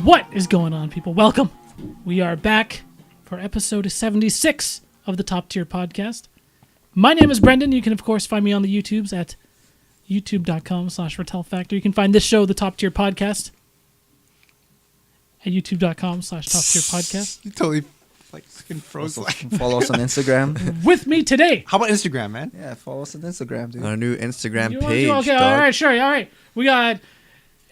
What is going on, people? Welcome. We are back for episode 76 of the Top Tier Podcast. My name is Brendan. You can, of course, find me on the YouTubes at youtube.com/Retel Factor. You can find this show, the Top Tier Podcast, at youtube.com/Top Tier Podcast. You totally fucking froze. Follow us on Instagram. With me today. How about Instagram, man? Yeah, follow us on Instagram, dude. Our new Instagram You page. wanna do- okay, dog. all right, sure, all right. We got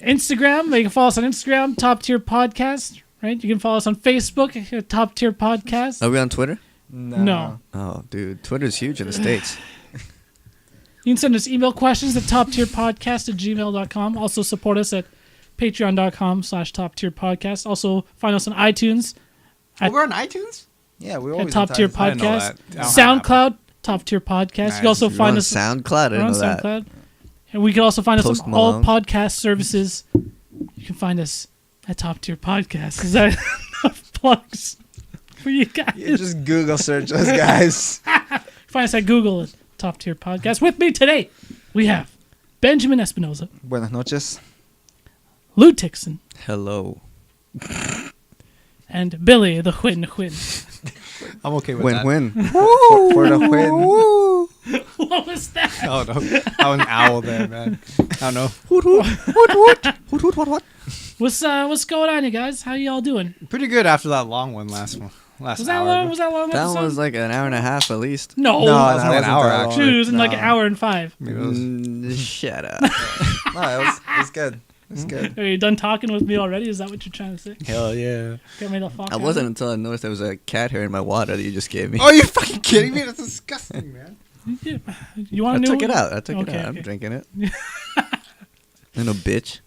Instagram. You can follow us on Instagram, Top Tier Podcast. Right? You can follow us on Facebook, Top Tier Podcast. Are we on Twitter? No. Oh, dude, Twitter's huge in the States. You can send us email questions at toptierpodcast@gmail.com. Also support us at patreon.com/toptierpodcast. Also find us on iTunes We're on iTunes? Yeah, we at always Top Tier I didn't know Podcast. that. I don't have SoundCloud, Top Tier Podcast. You can also You're find on us SoundCloud. I we're didn't on know that. SoundCloud. And we can also find us Post on all Malone. podcast services. You can find us at Top Tier Podcast. Is that enough plugs for you guys? Yeah, just Google search us, guys. Find us at Google at Top Tier Podcast. With me today, we have Benjamin Espinoza, Buenas noches. Lou Tixon, Hello. and Billy the Whin. I'm okay with Win that. win. For the win. What was that? Oh, no. I was an owl there, man. I don't know. What's going on, you guys? How y'all doing? Pretty good after that long one last Was that hour. long? Was that long? That episode? one was like an hour and a half at least. No, No, that that wasn't wasn't an hour, that long. actually. Dude, it was in like an No. hour and 5. Maybe it was. Shut up. No, it was good. It's good. Are you done talking with me already? Is that what you're trying to say? Hell yeah. Get me the fuck I out. wasn't until I noticed there was a cat hair in my water that you just gave me. Oh, you fucking kidding me? That's disgusting, man. You I want to know? took it out. I took it Okay, out. I'm okay. drinking it. I know, bitch.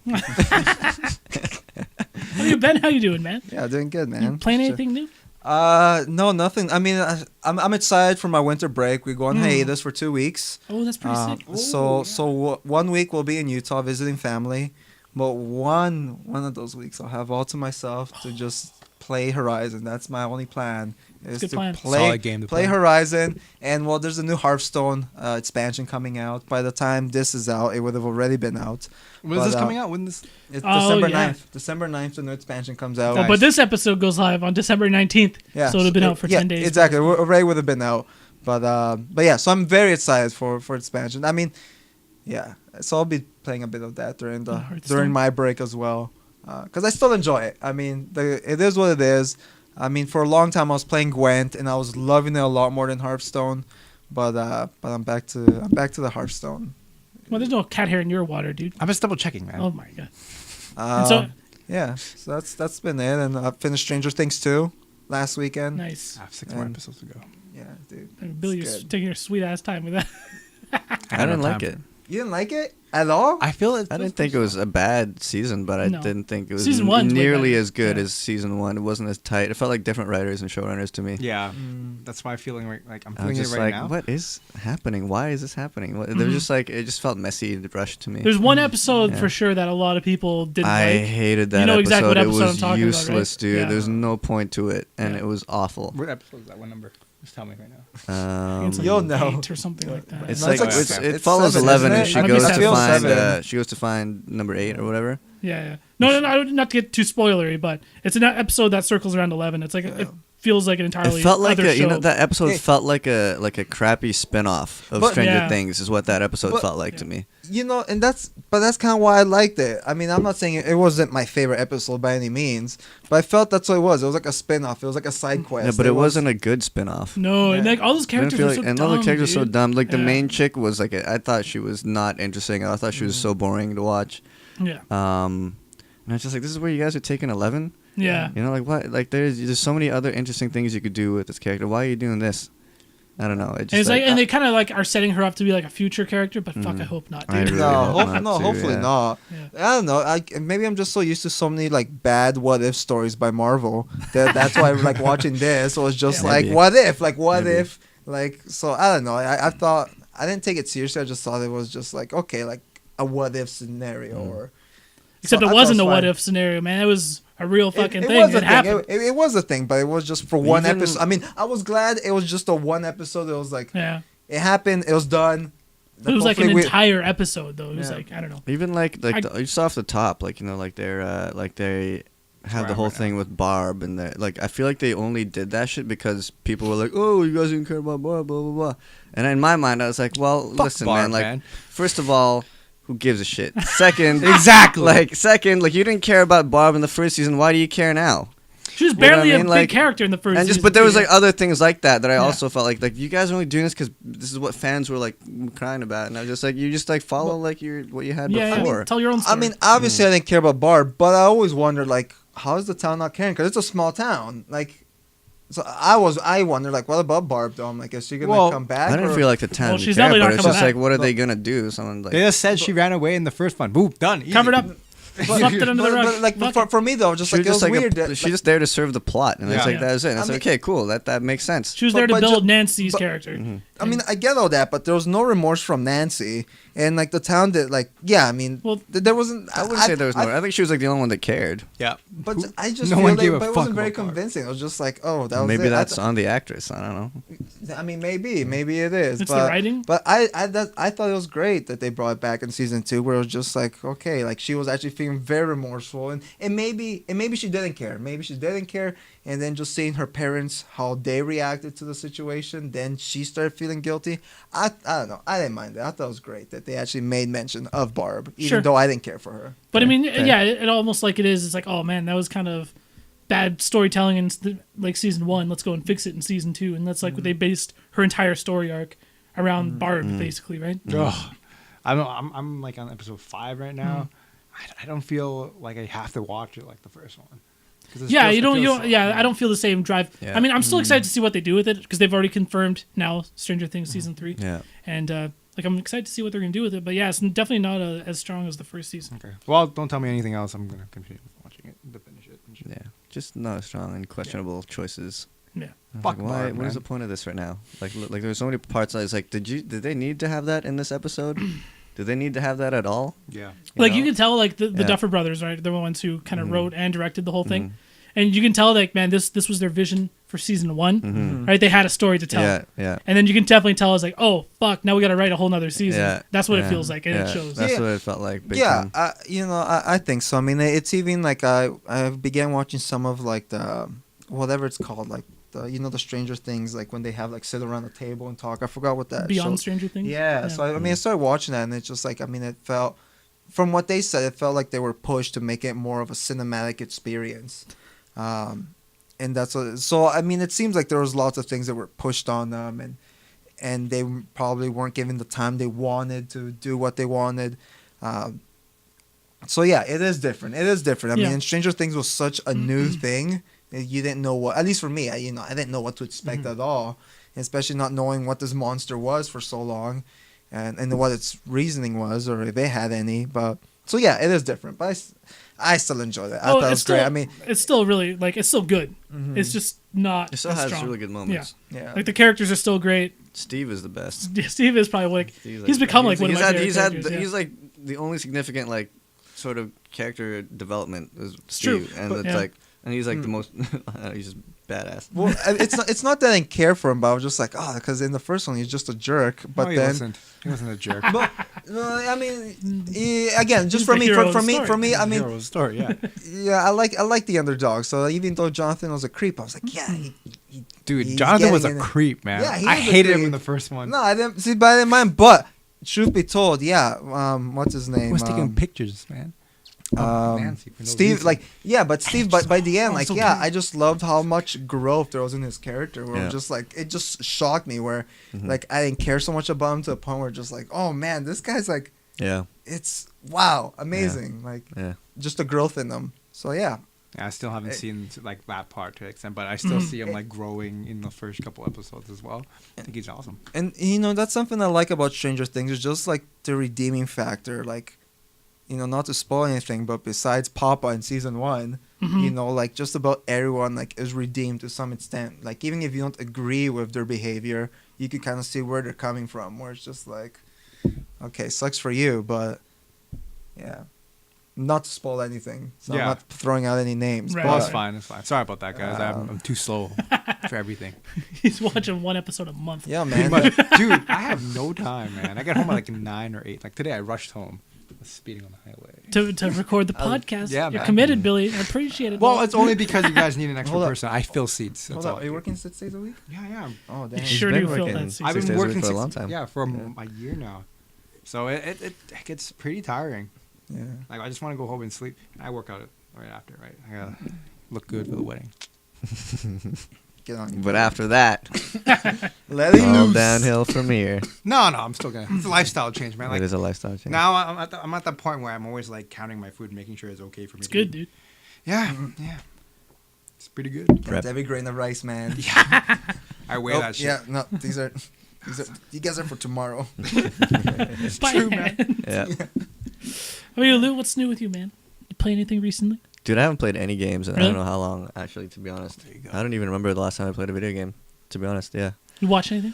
How you been? How you doing, man? Yeah, doing good, man. You playing anything new? No, nothing. I mean, I'm excited for my winter break. We go on hiatus for 2 weeks. Oh, that's pretty sick. So 1 week we'll be in Utah visiting family, but one of those weeks I'll have all to myself to just play Horizon. That's my only plan. Is Good to plan. Solid game to play. Horizon, and well, there's a new Hearthstone expansion coming out. By the time this is out, it would have already been out. When is this coming out? When this? It's Oh, December yeah. 9th. December 9th, the new expansion comes out. Oh, but this episode goes live on December 19th. Yeah, So it would have been out for 10 days. Exactly, already would have been out. But yeah, so I'm very excited for expansion. I mean, yeah, so I'll be playing a bit of that during Hearthstone. my break as well, because I still enjoy it. I mean, it is what it is. I mean, for a long time I was playing Gwent and I was loving it a lot more than Hearthstone, but I'm back to the Hearthstone. Well, there's no cat hair in your water, dude. I'm just double checking, man. Oh my god. And so Yeah, so that's been it, and I finished Stranger Things 2 last weekend. nice. I have 6 more And- episodes to go. Yeah, dude. Billy, it's you're good. taking your sweet ass time with that. I didn't like it. You didn't like it at all? I feel it. I didn't think it was a bad season, but I No. didn't think it was Season one's way nearly better. as good Yeah. as season 1. It wasn't as tight. It felt like different writers and showrunners to me. Yeah, that's my feeling. Like I'm I was feeling it just right like, now. what is happening? Why is this happening? There was just like, it just felt messy and rushed to me. There's one episode Yeah. for sure that a lot of people didn't I like. hated that You know episode. exactly what episode It I'm was talking about, useless, right? dude. Yeah. There's no point to it, and Yeah. it was awful. What episode is that? What number? Just tell me right now. It's like You'll know. 8 or something like that. It's No, like it's like it it's follows 7, 11, isn't and it? she I think goes it's to 7. find 7. she goes to find number 8 or whatever. Yeah. No, not to get too spoilery, but it's an episode that circles around 11. It's like it feels like an entirely It felt like other show. that episode Hey. felt like a crappy spin-off of But- Stranger Yeah. Things is what that episode But- felt like to me. You know, and that's kind of why I liked it. I mean, I'm not saying it wasn't my favorite episode by any means, but I felt that's what it was. It was like a spin-off. It was like a side quest. Yeah, but it wasn't a good spin-off. No, and Yeah. like all those I didn't characters feel are like, so and dumb. all the characters were so dude. dumb. Like the Yeah. main chick was like, I thought she was not interesting. I thought she was so boring to watch. Yeah. And I was just like, this is where you guys are taking 11. Yeah. You know, like what? Like there's so many other interesting things you could do with this character. Why are you doing this? I don't know. It just And it's like, and they kind of like are setting her up to be like a future character, but fuck, I hope not, I dude. really No, hope not to, hopefully yeah. not. Yeah. I don't know. Maybe I'm just so used to so many like bad what if stories by Marvel that's why like watching this was just Yeah, like maybe. what if, like what Maybe. if, like so I don't know. I thought I didn't take it seriously. I just thought it was just like okay, like a what if scenario or. Except So I it thought wasn't it a was what fine. if scenario, man. It was a real fucking thing. Was a It thing. happened. It was a thing, but it was just for one Even- episode. I mean, I was glad it was just a one episode. It was like Yeah. it happened. It was done. It was like an Hopefully we- entire episode, though. It was Yeah. like, I don't know. Even like I- you saw off the top, like you know, like they have where the I'm whole right thing now. with Barb and like I feel like they only did that shit because people were like, oh, you guys didn't care about Barb, blah blah blah. And in my mind, I was like, well, Fuck listen, Barb, man. Like, man. first of all, who gives a shit? Second, Exactly. Second, you didn't care about Barb in the first season. Why do you care now? She was You know what I barely mean? a Like- big character in the first And season. but there was too, like other things like that I Yeah. also felt like you guys are only doing this because this is what fans were like crying about, and I was just like, you just like follow like what you had yeah, before. tell your own story. I mean, obviously, I didn't care about Barb, but I always wondered, like, how is the town not caring? Because it's a small town. Like, so I wondered, like, what about Barb, though? I'm like, is she going to Well, come back? I didn't or- feel like the town Well, didn't she's care, definitely but not it's coming just back. like, what are they gonna do? Someone like They just said she ran away in the first one. Boom, done. Easy. covered up, swept it under the rug. But, like, Fuck for me, though, just she like, was it just was like weird. that, she's like, just there to serve the plot, and it's Yeah. like that's it. And it's I like, okay, cool, that makes sense. She was there to but build ju- Nancy's but- character. I mean, I get all that, but there was no remorse from Nancy, and like the town did, like, yeah, I mean, Well, there wasn't. I wouldn't say there was no. I think she was like the only one that cared. Yeah. But Who- I just no feel one like, gave a but it fuck wasn't very about Barb. convincing. It was just like, oh, that was Maybe it. that's on the actress. I don't know. I mean, maybe it is. It's the but, writing? But I thought it was great that they brought it back in season 2, where it was just like, okay, like she was actually feeling very remorseful, and maybe she didn't care. Maybe she didn't care, and then just seeing her parents how they reacted to the situation, then she started feeling guilty. I don't know. I didn't mind that. I thought it was great that they actually made mention of Barb, even Sure. though I didn't care for her. But I mean, Fair. yeah, it almost like it is. It's like, oh man, that was kind of bad storytelling in like season 1. Let's go and fix it in season 2, and that's like what they based her entire story arc around Barb, basically, right? Ugh. I'm like on episode 5 right now. I don't feel like I have to watch it like the first one. 'Cause it Yeah, feels- you it don't. feels so- Yeah, I don't feel the same drive. Yeah. I mean, I'm still excited to see what they do with it because they've already confirmed now Stranger Things season 3, Yeah. and like I'm excited to see what they're gonna do with it. But yeah, it's definitely not as strong as the first season. Okay. Well, don't tell me anything else. I'm gonna continue watching it to finish it. And shit. Yeah. Just not strong and questionable choices. Yeah. Fuck Why? Barb, What is man. the point of this right now? Like there's so many parts. I was like, did they need to have that in this episode? Did they need to have that at all? Yeah. Like know? you can tell, like the Yeah. Duffer Brothers, right? They're the ones who kind of wrote and directed the whole thing, Mhm. and you can tell, like, man, this was their vision for season 1, right? They had a story to tell, Yeah. and then you can definitely tell, it's like, oh fuck, now we got to write a whole nother season. Yeah. That's what it yeah, feels like, and yeah. it shows. That's Yeah. what it felt like. Big Yeah, time. I think so. I mean, it's even like I began watching some of like the whatever it's called, like the Stranger Things, like when they have like sit around a table and talk. I forgot what that Beyond show. Stranger Things. Yeah, so I mean, I started watching that, and it's just like, I mean, it felt, from what they said, it felt like they were pushed to make it more of a cinematic experience, and that's what. So I mean, it seems like there was lots of things that were pushed on them, and they probably weren't given the time they wanted to do what they wanted. So yeah, it is different. It is different. I Yeah. mean, Stranger Things was such a new thing. You didn't know what, at least for me, I didn't know what to expect at all, especially not knowing what this monster was for so long, and what its reasoning was, or if it had any. But so yeah, it is different. But I still enjoyed it. I thought it was great. I mean, it's still really like it's still good. It's just not. It still as has strong. really good moments. yeah. Like the characters are still great. Steve is the best. Steve is probably like Steve's he's become like one of my favorite he's characters. he's like the only significant like sort of character development is true, Steve, and but- it's yeah. like, and he's like the most. He's just badass. Well, it's not that I didn't care for him, but I was just like, because in the first one he's just a jerk. But No, he then, wasn't. He wasn't a jerk. but no, I mean, again, just He's for the me, hero of for the me, story. for me, I mean, Hero's story, yeah. yeah, I like the underdog. So even though Jonathan was a creep, I was like, yeah, Dude, he's Jonathan was getting a in it. creep, man. Yeah, he I was a hated him creep. in the first one. No, I didn't see, but I didn't mind. But truth be told, yeah, what's his name? He was taking pictures, man. Nancy, for no Steve, reason. like, yeah, but Steve, by the end, Oh, like, so yeah, good. I just loved how much growth there was in his character. Where Yeah. just like, it just shocked me. Where like I didn't care so much about him to the point where just like, oh man, this guy's like, Yeah, it's wow, amazing. Like yeah. just the growth in them. So yeah, Yeah, I still haven't seen like that part to an extent, but I still see him like growing in the first couple episodes as well. I think he's awesome. and that's something I like about Stranger Things. It's just like the redeeming factor. Like, not to spoil anything, but besides Papa in season 1, like just about everyone like is redeemed to some extent. Like even if you don't agree with their behavior, you can kind of see where they're coming from. Where it's just like, okay, sucks for you, but yeah, not to spoil anything. So I'm Yeah. not throwing out any names. Right. Oh, but, it's fine. It's fine. Sorry about that, guys. I'm too slow for everything. He's watching one episode a month. Yeah, Pretty man. much. Dude, I have no time, man. I get home at like 9 or 8. Like today, I rushed home. speeding on the highway. to record the podcast. yeah, You're man. committed, Billy. I appreciate it. Well, though. it's only because you guys need an extra Hold up. person. I fill seats. That's Hold all. up, are you working 6 days a week? Yeah. Oh, damn. You sure been do feel working that. six I've days been a week working for a long time. Yeah, for a year now. So it gets pretty tiring. Yeah. Like I just want to go home and sleep. I work out right after. Right, I gotta look good for the wedding. Get on. But after that, Let it all loose. downhill from here. No, I'm still gonna. It's a lifestyle change, man. It Like is a lifestyle change. now, I'm at that point where I'm always like counting my food and making sure it's okay for me. It's to good, eat. dude. Yeah, yeah. It's pretty good. Count every grain of rice, man. I weigh Oh, that shit. yeah, no, these are, you guys are for tomorrow. It's true, man. Yeah. How about you, Lou? What's new with you, man? You play anything recently? Dude, I haven't played any games in I Really? don't know how long, actually, to be honest. There you go. I don't even remember the last time I played a video game, to be honest, yeah. You watch anything?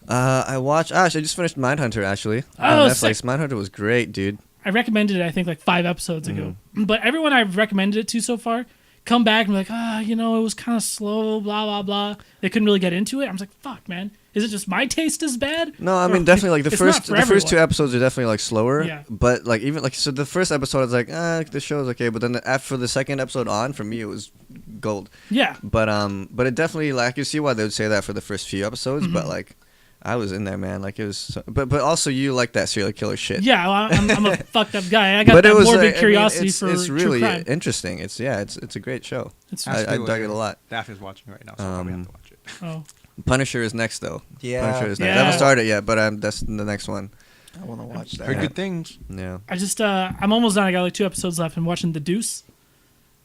I just finished Mindhunter, actually. Oh, on Netflix. sick. Mindhunter was great, dude. I recommended it, I think, like 5 episodes ago. Mm-hmm. But everyone I've recommended it to so far come back and be like, it was kind of slow, blah, blah, blah. They couldn't really get into it. I'm just like, fuck, man. Is it just my taste is bad? No, I Or- mean definitely like the It's not first for the first 2 everyone. episodes are definitely like slower. Yeah. But like even like so the first episode I was like, the show is okay, but then after the second episode on, for me it was gold. Yeah. But it definitely like you see why they would say that for the first few episodes, but Mm-hmm. like I was in there, man. Like it was, but also you like that serial killer shit. Yeah, well, I'm a fucked up guy. I got But that it was morbid like, I mean, curiosity it's, for it's true really crime. interesting. It's a great show. It's, Ask I me dug later. it a lot. Daphne's watching right now, so I probably have to watch it. oh, Punisher is next though. Yeah. Punisher is next. Yeah. I haven't started yet, but that's the next one. I want to watch that. Heard good things. Yeah. I just I'm almost done. I got like 2 episodes left. I'm watching The Deuce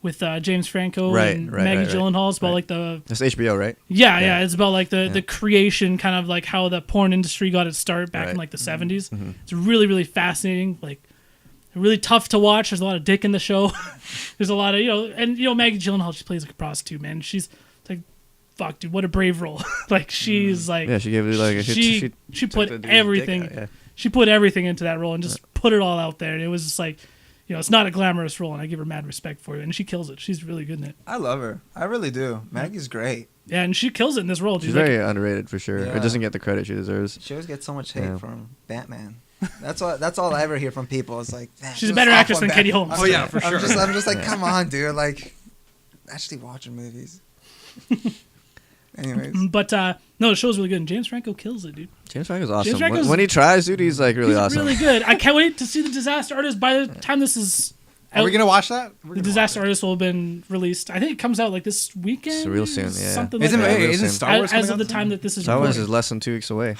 with James Franco Right, and right, Maggie right, right. Gyllenhaal. It's about Right. like the It's HBO, right? yeah, Yeah. It's about like the Yeah. creation, kind of like how the porn industry got its start back in Right. like the 70s. Mm-hmm. It's really really fascinating. Like really tough to watch. There's a lot of dick in the show. There's a lot of Maggie Gyllenhaal. She plays like a prostitute, man. She's like, fuck, dude, what a brave role. Like she's like Yeah, she gave it like she took put the dude's dick everything. out, yeah. She put everything into that role and just put it all out there. And it was just like, it's not a glamorous role, and I give her mad respect for it. And she kills it. She's really good in it. I love her. I really do. Maggie's great. Yeah, and she kills it in this role. She's Dude. very underrated for sure. Yeah. It doesn't get the credit she deserves. She always gets so much hate Yeah. from Batman. That's all I ever hear from people. It's like, "Man, She's she a was better awful actress in than Katie Holmes. Oh yeah, for sure. I'm just like, Yeah. come on, dude. Like, actually watching movies. Anyways, But no, the show's really good. And James Franco kills it, dude. James Franco's awesome. Franco's- When he tries, dude, he's like really He's awesome. really good. I can't wait to see The Disaster Artist. By the time this is Are out, we gonna watch that? We're The gonna Disaster watch it. Artist will have been released. I think it comes out like this weekend. It's real soon, yeah. Something Isn't, like Yeah, that. real isn't soon. Star Wars As coming of the out time soon? that this is Star Wars recorded. is less than 2 weeks away.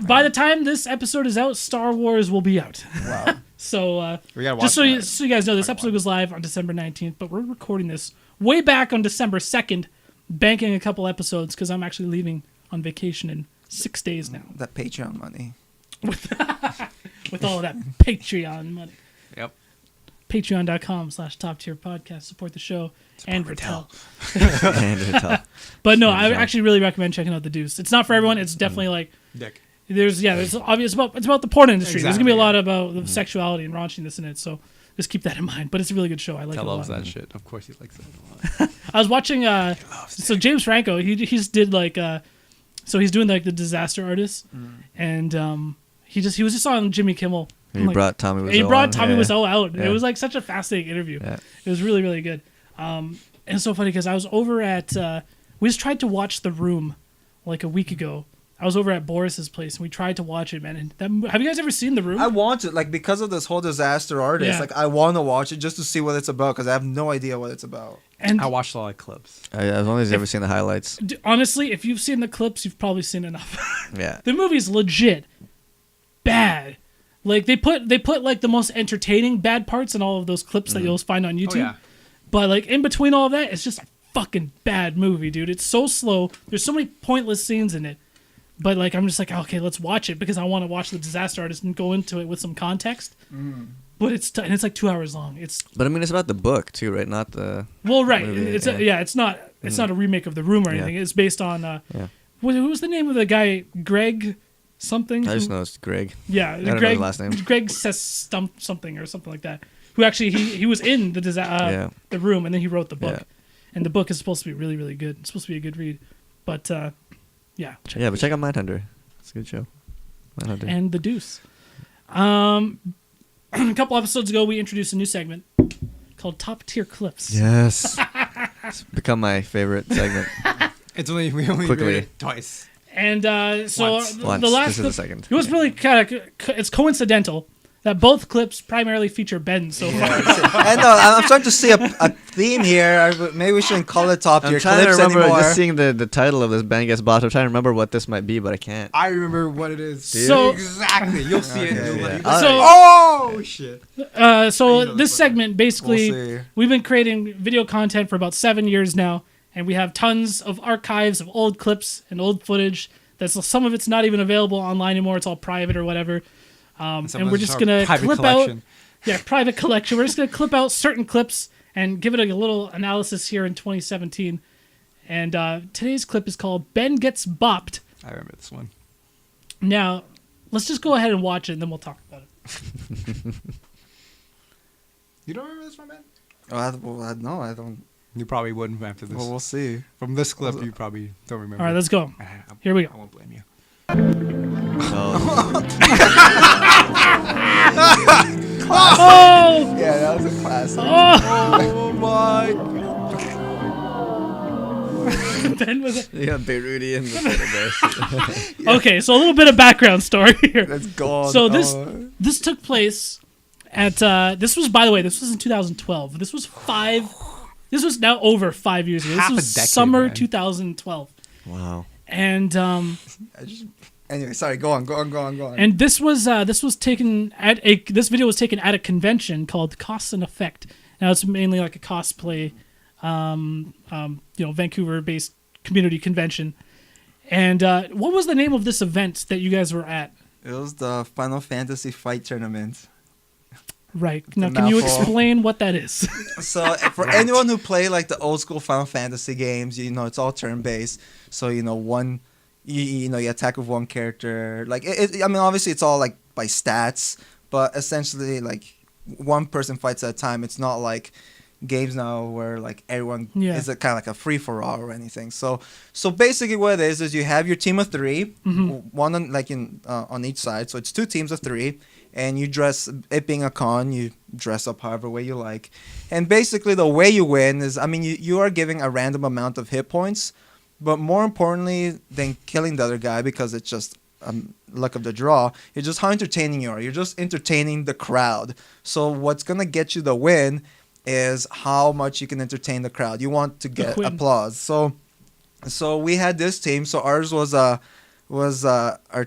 By the time this episode is out, Star Wars will be out. wow. So We gotta watch just so that. you guys know, this episode goes live on December 19th, but we're recording this way back on December 2nd, banking a couple episodes because I'm actually leaving on vacation in 6 days now That Patreon money. with all of that Patreon money. Yep. Patreon.com/top tier podcast. Support the show and Retel. And Retel. But no, I Retel. actually really recommend checking out The Deuce. It's not for everyone. It's definitely like Dick. there's obvious it's about the porn industry. There's gonna be a Exactly, lot about the sexuality and raunchiness in it. So just keep that in mind. But it's a really good show. I like Tell it a loves lot. that shit. Of course he likes it a lot. I was watching so James Franco, he just did like so he's doing like the Disaster Artist, and he was just on Jimmy Kimmel. He Like, brought Tommy Wiseau he brought on, Tommy yeah. Wiseau out. Yeah. It was like such a fascinating interview. Yeah. It was really really good. And it's so funny because I was over at we just tried to watch The Room like a week ago. I was over at Boris's place and we tried to watch it, man. And have you guys ever seen The Room? I want it, like, because of this whole Disaster Artist. Yeah. Like, I want to watch it just to see what it's about because I have no idea what it's about. and I watched a lot of clips. I've only ever seen the highlights. honestly, if you've seen the clips, you've probably seen enough. Yeah. The movie's legit bad. Like they put like the most entertaining bad parts in all of those clips that you'll find on YouTube. Oh yeah. But like in between all of that, it's just a fucking bad movie, dude. It's so slow. There's so many pointless scenes in it. But like I'm just like, okay, let's watch it because I want to watch The Disaster Artist and go into it with some context. But and it's like 2 hours long. It's But I mean, it's about the book too, right? Not the. well, right. Movie, It's yeah. it's not a remake of The Room or Yeah. anything. It's based on Yeah. who was the name of the guy? Greg something. I just Who- know it's Greg. Yeah, don't know Greg. his last name. Greg says something or something like that. Who actually he was in Yeah. the Room and then he wrote the book, Yeah. and the book is supposed to be really really good. It's supposed to be a good read, but yeah. Yeah, but check out Mindhunter. It's a good show. Mindhunter. And The Deuce. a couple episodes ago, we introduced a new segment called Top Tier Clips. Yes. It's become my favorite segment. We only Quickly. read it twice. And so Once. the Once. last This is the clip, second. it was really kind of it's coincidental that both clips primarily feature Ben so far. I know. I'm starting to see a theme here. Maybe we shouldn't call it top I'm tier trying to clips remember, anymore. just seeing the title of this band gets bought. I'm trying to remember what this might be, but I can't. I remember what it is. So- Exactly. You'll see it. Okay, You'll yeah. like, Alright. So- oh shit. So know this it's funny. segment basically, We'll see. we've been creating video content for about 7 years now, and we have tons of archives of old clips and old footage. Some of it's not even available online anymore. It's all private or whatever. And we're just gonna clip out. Yeah, private collection. We're just gonna clip out certain clips and give it a little analysis here in 2017. And today's clip is called "Ben Gets Bopped." I remember this one. Now, let's just go ahead and watch it, and then we'll talk about it. You don't remember this one, man? No, I don't. You probably wouldn't after this. Well, we'll see. From this clip, you probably don't remember. All right, let's go. I- Here we go. I won't blame you. Oh! Yeah, that was a classic. Oh! Oh my! Ben was You got Beirudi and the Bears. okay. So a little bit of background story here. Let's go. So this took place at this was, by the way, this was in 2012. This was now over 5 years ago. This Half a was decade, summer man. 2012. Wow. And Anyway, sorry. Go on. and this was taken at this video was taken at a convention called Cost and Effect. Now it's mainly like a cosplay Vancouver-based community convention. And what was the name of this event that you guys were at? It was the Final Fantasy Fight Tournament. Right. Now, can you mouthful. explain what that is? So for anyone who play like the old school Final Fantasy games, it's all turn based. So one, you attack with one character. Like I mean, obviously it's all like by stats, but essentially like one person fights at a time. It's not like games now where like everyone is kind of like a free for all or anything. So basically what it is you have your team of 3, one on each side. So it's 2 teams of 3. And you dress, it being a con, you dress up however way you like. And basically the way you win is, I mean, you are giving a random amount of hit points, but more importantly than killing the other guy, because it's just luck of the draw, it's just how entertaining you are. You're just entertaining the crowd. So what's going to get you the win is how much you can entertain the crowd. You want to get applause. So we had this team. So ours was our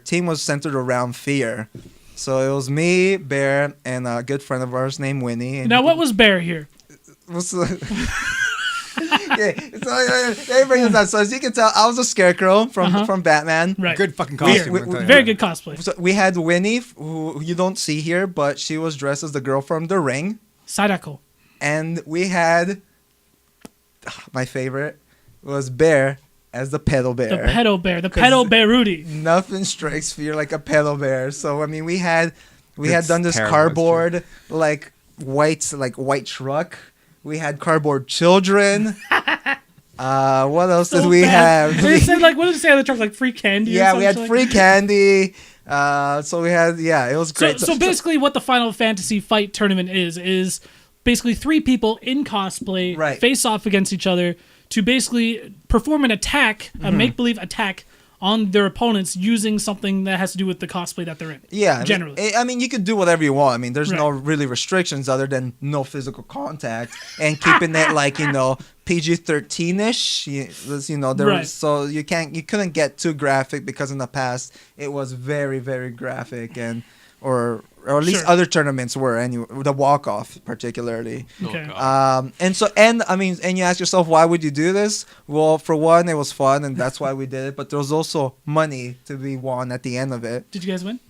team was centered around fear. So it was me, Bear, and a good friend of ours named Winnie. And now, what was Bear here? Yeah, so let me bring this up. So as you can tell, I was a scarecrow from Batman. Right. Good fucking costume. I'll tell you Very that. good cosplay. So we had Winnie, who you don't see here, but she was dressed as the girl from The Ring. Sadako. And we had, my favorite, was Bear as the pedal bear. The pedo bear. The pedo bear Rudy. Nothing strikes fear like a pedal bear. So I mean, we had It's done this terrible, cardboard white truck. We had cardboard children. What else did we have? They said what did it say on the truck? Like free candy. Yeah, or we had something free candy. So we had it was great. So basically, what the Final Fantasy Fight Tournament is basically 3 people in cosplay face off against each other to basically perform an attack, a make-believe attack on their opponents using something that has to do with the cosplay that they're in. Yeah, generally. I mean, you could do whatever you want. I mean, there's no really restrictions other than no physical contact and keeping it PG-13ish. So you couldn't get too graphic because in the past it was very, very graphic or at least other tournaments were anyway. The walk-off particularly. Okay. And you ask yourself, why would you do this? Well, for one, it was fun, and that's why we did it. But there was also money to be won at the end of it. Did you guys win?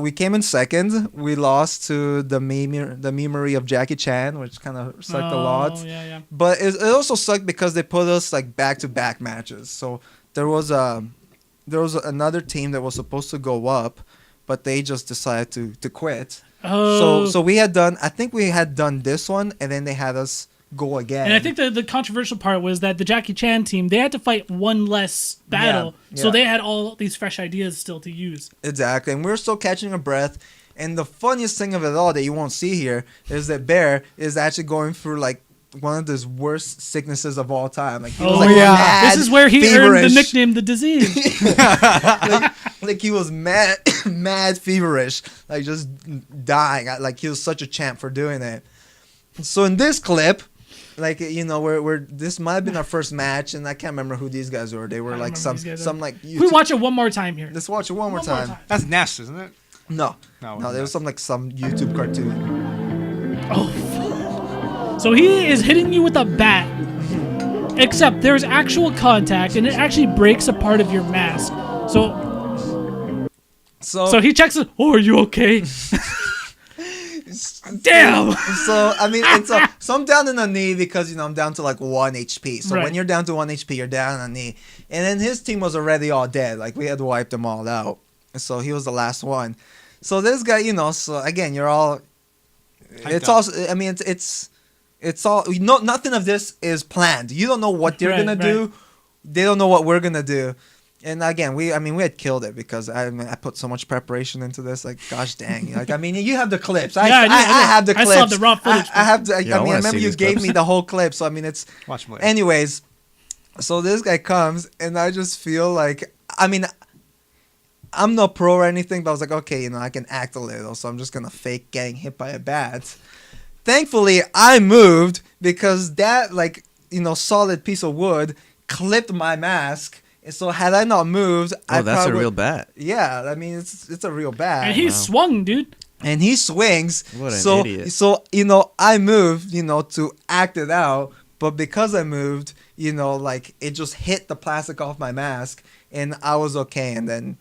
We came in second. We lost to the memory of Jackie Chan, which kind of sucked a lot. Oh, yeah. But it also sucked because they put us back-to-back matches. So there was another team that was supposed to go up, but they just decided to quit. Oh. So we had done. I think we had done this one, and then they had us go again. And I think the controversial part was that the Jackie Chan team, they had to fight one less battle. Yeah. So they had all these fresh ideas still to use. Exactly, and we were still catching our breath. And the funniest thing of it all that you won't see here is that Bear is actually going through like one of the worst sicknesses of all time. Like he was mad, this is where he earned the feverish. nickname the disease. Like he was mad, mad feverish, like just dying. Like he was such a champ for doing it. So in this clip, like we're this might have been our first match, and I can't remember who these guys were. They were like some like. Can we watch it one more time here? Let's watch it one more time. That's Ness, isn't it? No, No, there was some YouTube cartoon. Oh, so he is hitting you with a bat. Except there's actual contact, and it actually breaks a part of your mask. So he checks it. Oh, are you okay? Damn. So I mean, so I'm down in a knee because I'm down to like 1 HP. So when you're down to 1 HP, you're down on a knee. And then his team was already all dead. Like we had wiped them all out. So he was the last one. So this guy, so again, you're all. It's also. I mean, it's all. Nothing of this is planned. You don't know what they're gonna do. They don't know what we're gonna do. And again, we had killed it because I put so much preparation into this. Like, gosh dang! Like, I mean, you have the clips. I have the clips. I still have the raw footage. I have the. Yeah, I remember you gave me the whole clip. So I mean, it's. Watch more. Anyways, so this guy comes, and I just feel like, I mean, I'm no pro or anything, but I was like, okay, I can act a little, so I'm just gonna fake getting hit by a bat. Thankfully, I moved because that solid piece of wood clipped my mask. So had I not moved, that's a real bat. Yeah, I mean it's a real bat. And he swung, dude. And he swings. What an idiot. So I moved, to act it out, but because I moved, it just hit the plastic off my mask, and I was okay. And then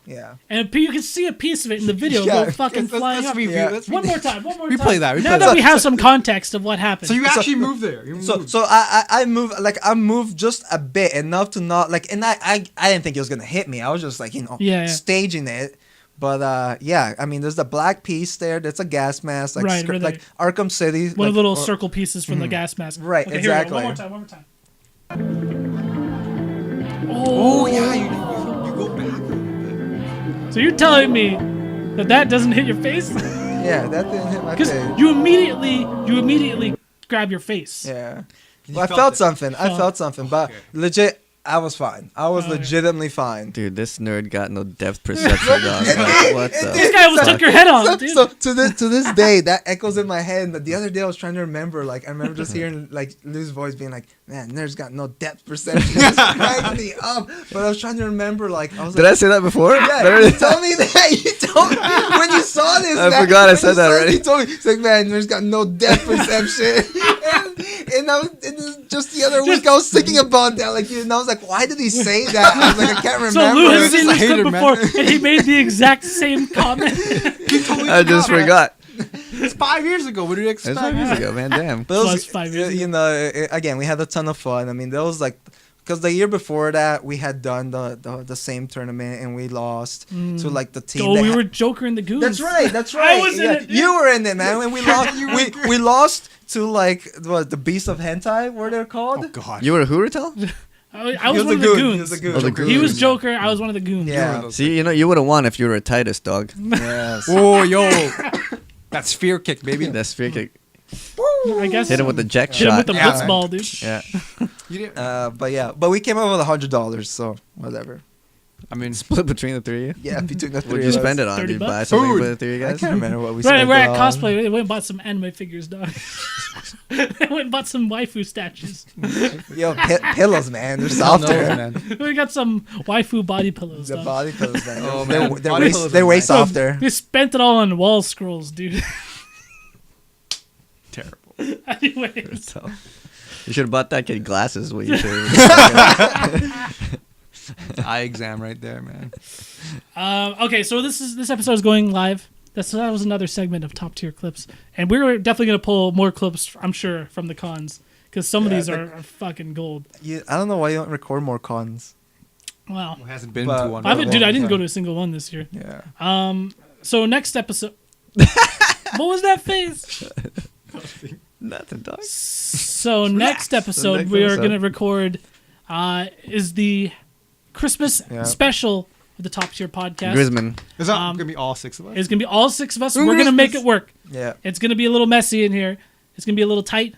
And you can see a piece of it in the video go fucking flying up. One more time. Replay that. Now that we have some context of what happened. So you actually moved there. So I moved, I moved just a bit, enough to not and I didn't think it was gonna hit me. I was just staging it. But I mean, there's the black piece there. That's a gas mask, like Arkham City. One of the little circle pieces from the gas mask. Right, okay, exactly. One more time. Oh yeah, you go back a little bit. So you're telling me that doesn't hit your face? Yeah, that didn't hit my face. Because you immediately grab your face. Yeah. Well, I felt something. I felt something, but legit, I was fine. I was legitimately fine. Dude, this nerd got no depth perception, dog. Like, what the? This guy almost took your head off, dude. So to this day, that echoes in my head. And the other day, I was trying to remember. Like, I remember just hearing Lou's voice being like, "Man, nerd's got no depth perception." It's cracking me up. But I was trying to remember. Like, I was Did I say that before? Yeah, you told me that. You told me when you saw this. I forgot I said that already. You told me, it's like, man, nerd's got no depth perception. And just the other week, I was thinking about that. Like, and I was like, why did he say that? I was like, I can't remember. So Lou has seen this clip hater, before, and he made the exact same comment. I just forgot. It's 5 years ago. What did you expect? It's 5 years ago, man. Damn. But it was, Plus 5 years ago. Again, we had a ton of fun. I mean, there was because the year before that, we had done the same tournament and we lost to the team. Oh, we were Joker and the Goons. That's right. I was in it. You were in it, man. When we lost, we lost to the Beast of Hentai. What they're called? Oh god. You were a who, Retel? I was one of the goons. He was the goon. Oh, the goon. He was Joker. I was one of the goons. Yeah. See, you would have won if you were a Titus, dog. Yes. Oh yo, that's sphere kick, baby. That's sphere kick. I guess. Hit him with the jet Hit him shot. with the blitzball, dude. Yeah. You didn't. But we came up with $100, so whatever. I mean, Split between the three of you. Yeah, between the three. What'd you of us. spend it on? 30 Did you buy bucks? something Food. for the three of you I guys? can't remember what we Right, spent. we're at on. cosplay. They went and bought some anime figures, dog. They went and bought some waifu statues. Yo, pillows, man. They're softer. man. We got some waifu body pillows, The dog. body pillows, man. Oh, They're, man. they're Body way, pillows they're are way nice. softer. We spent it all on wall scrolls, dude. Terrible. Anyways. So, you should have bought that kid glasses. What you should. Eye exam right there, man. Okay, so this episode is going live. That was another segment of top tier clips, and we're definitely gonna pull more clips, I'm sure, from the cons because some of these are fucking gold. I don't know why you don't record more cons. Wow. It hasn't been But- to one. I haven't, dude. I didn't time. go to a single one this year. Yeah. So next episode. What was that face? Nothing, dog. So next episode next we are episode. gonna record is the Christmas Yeah. special of the Top Tier Podcast. Griezmann. It's not gonna be all 6 of us. It's going to be all 6 of us. We're going to make it work. Yeah. It's going to be a little messy in here. It's going to be a little tight,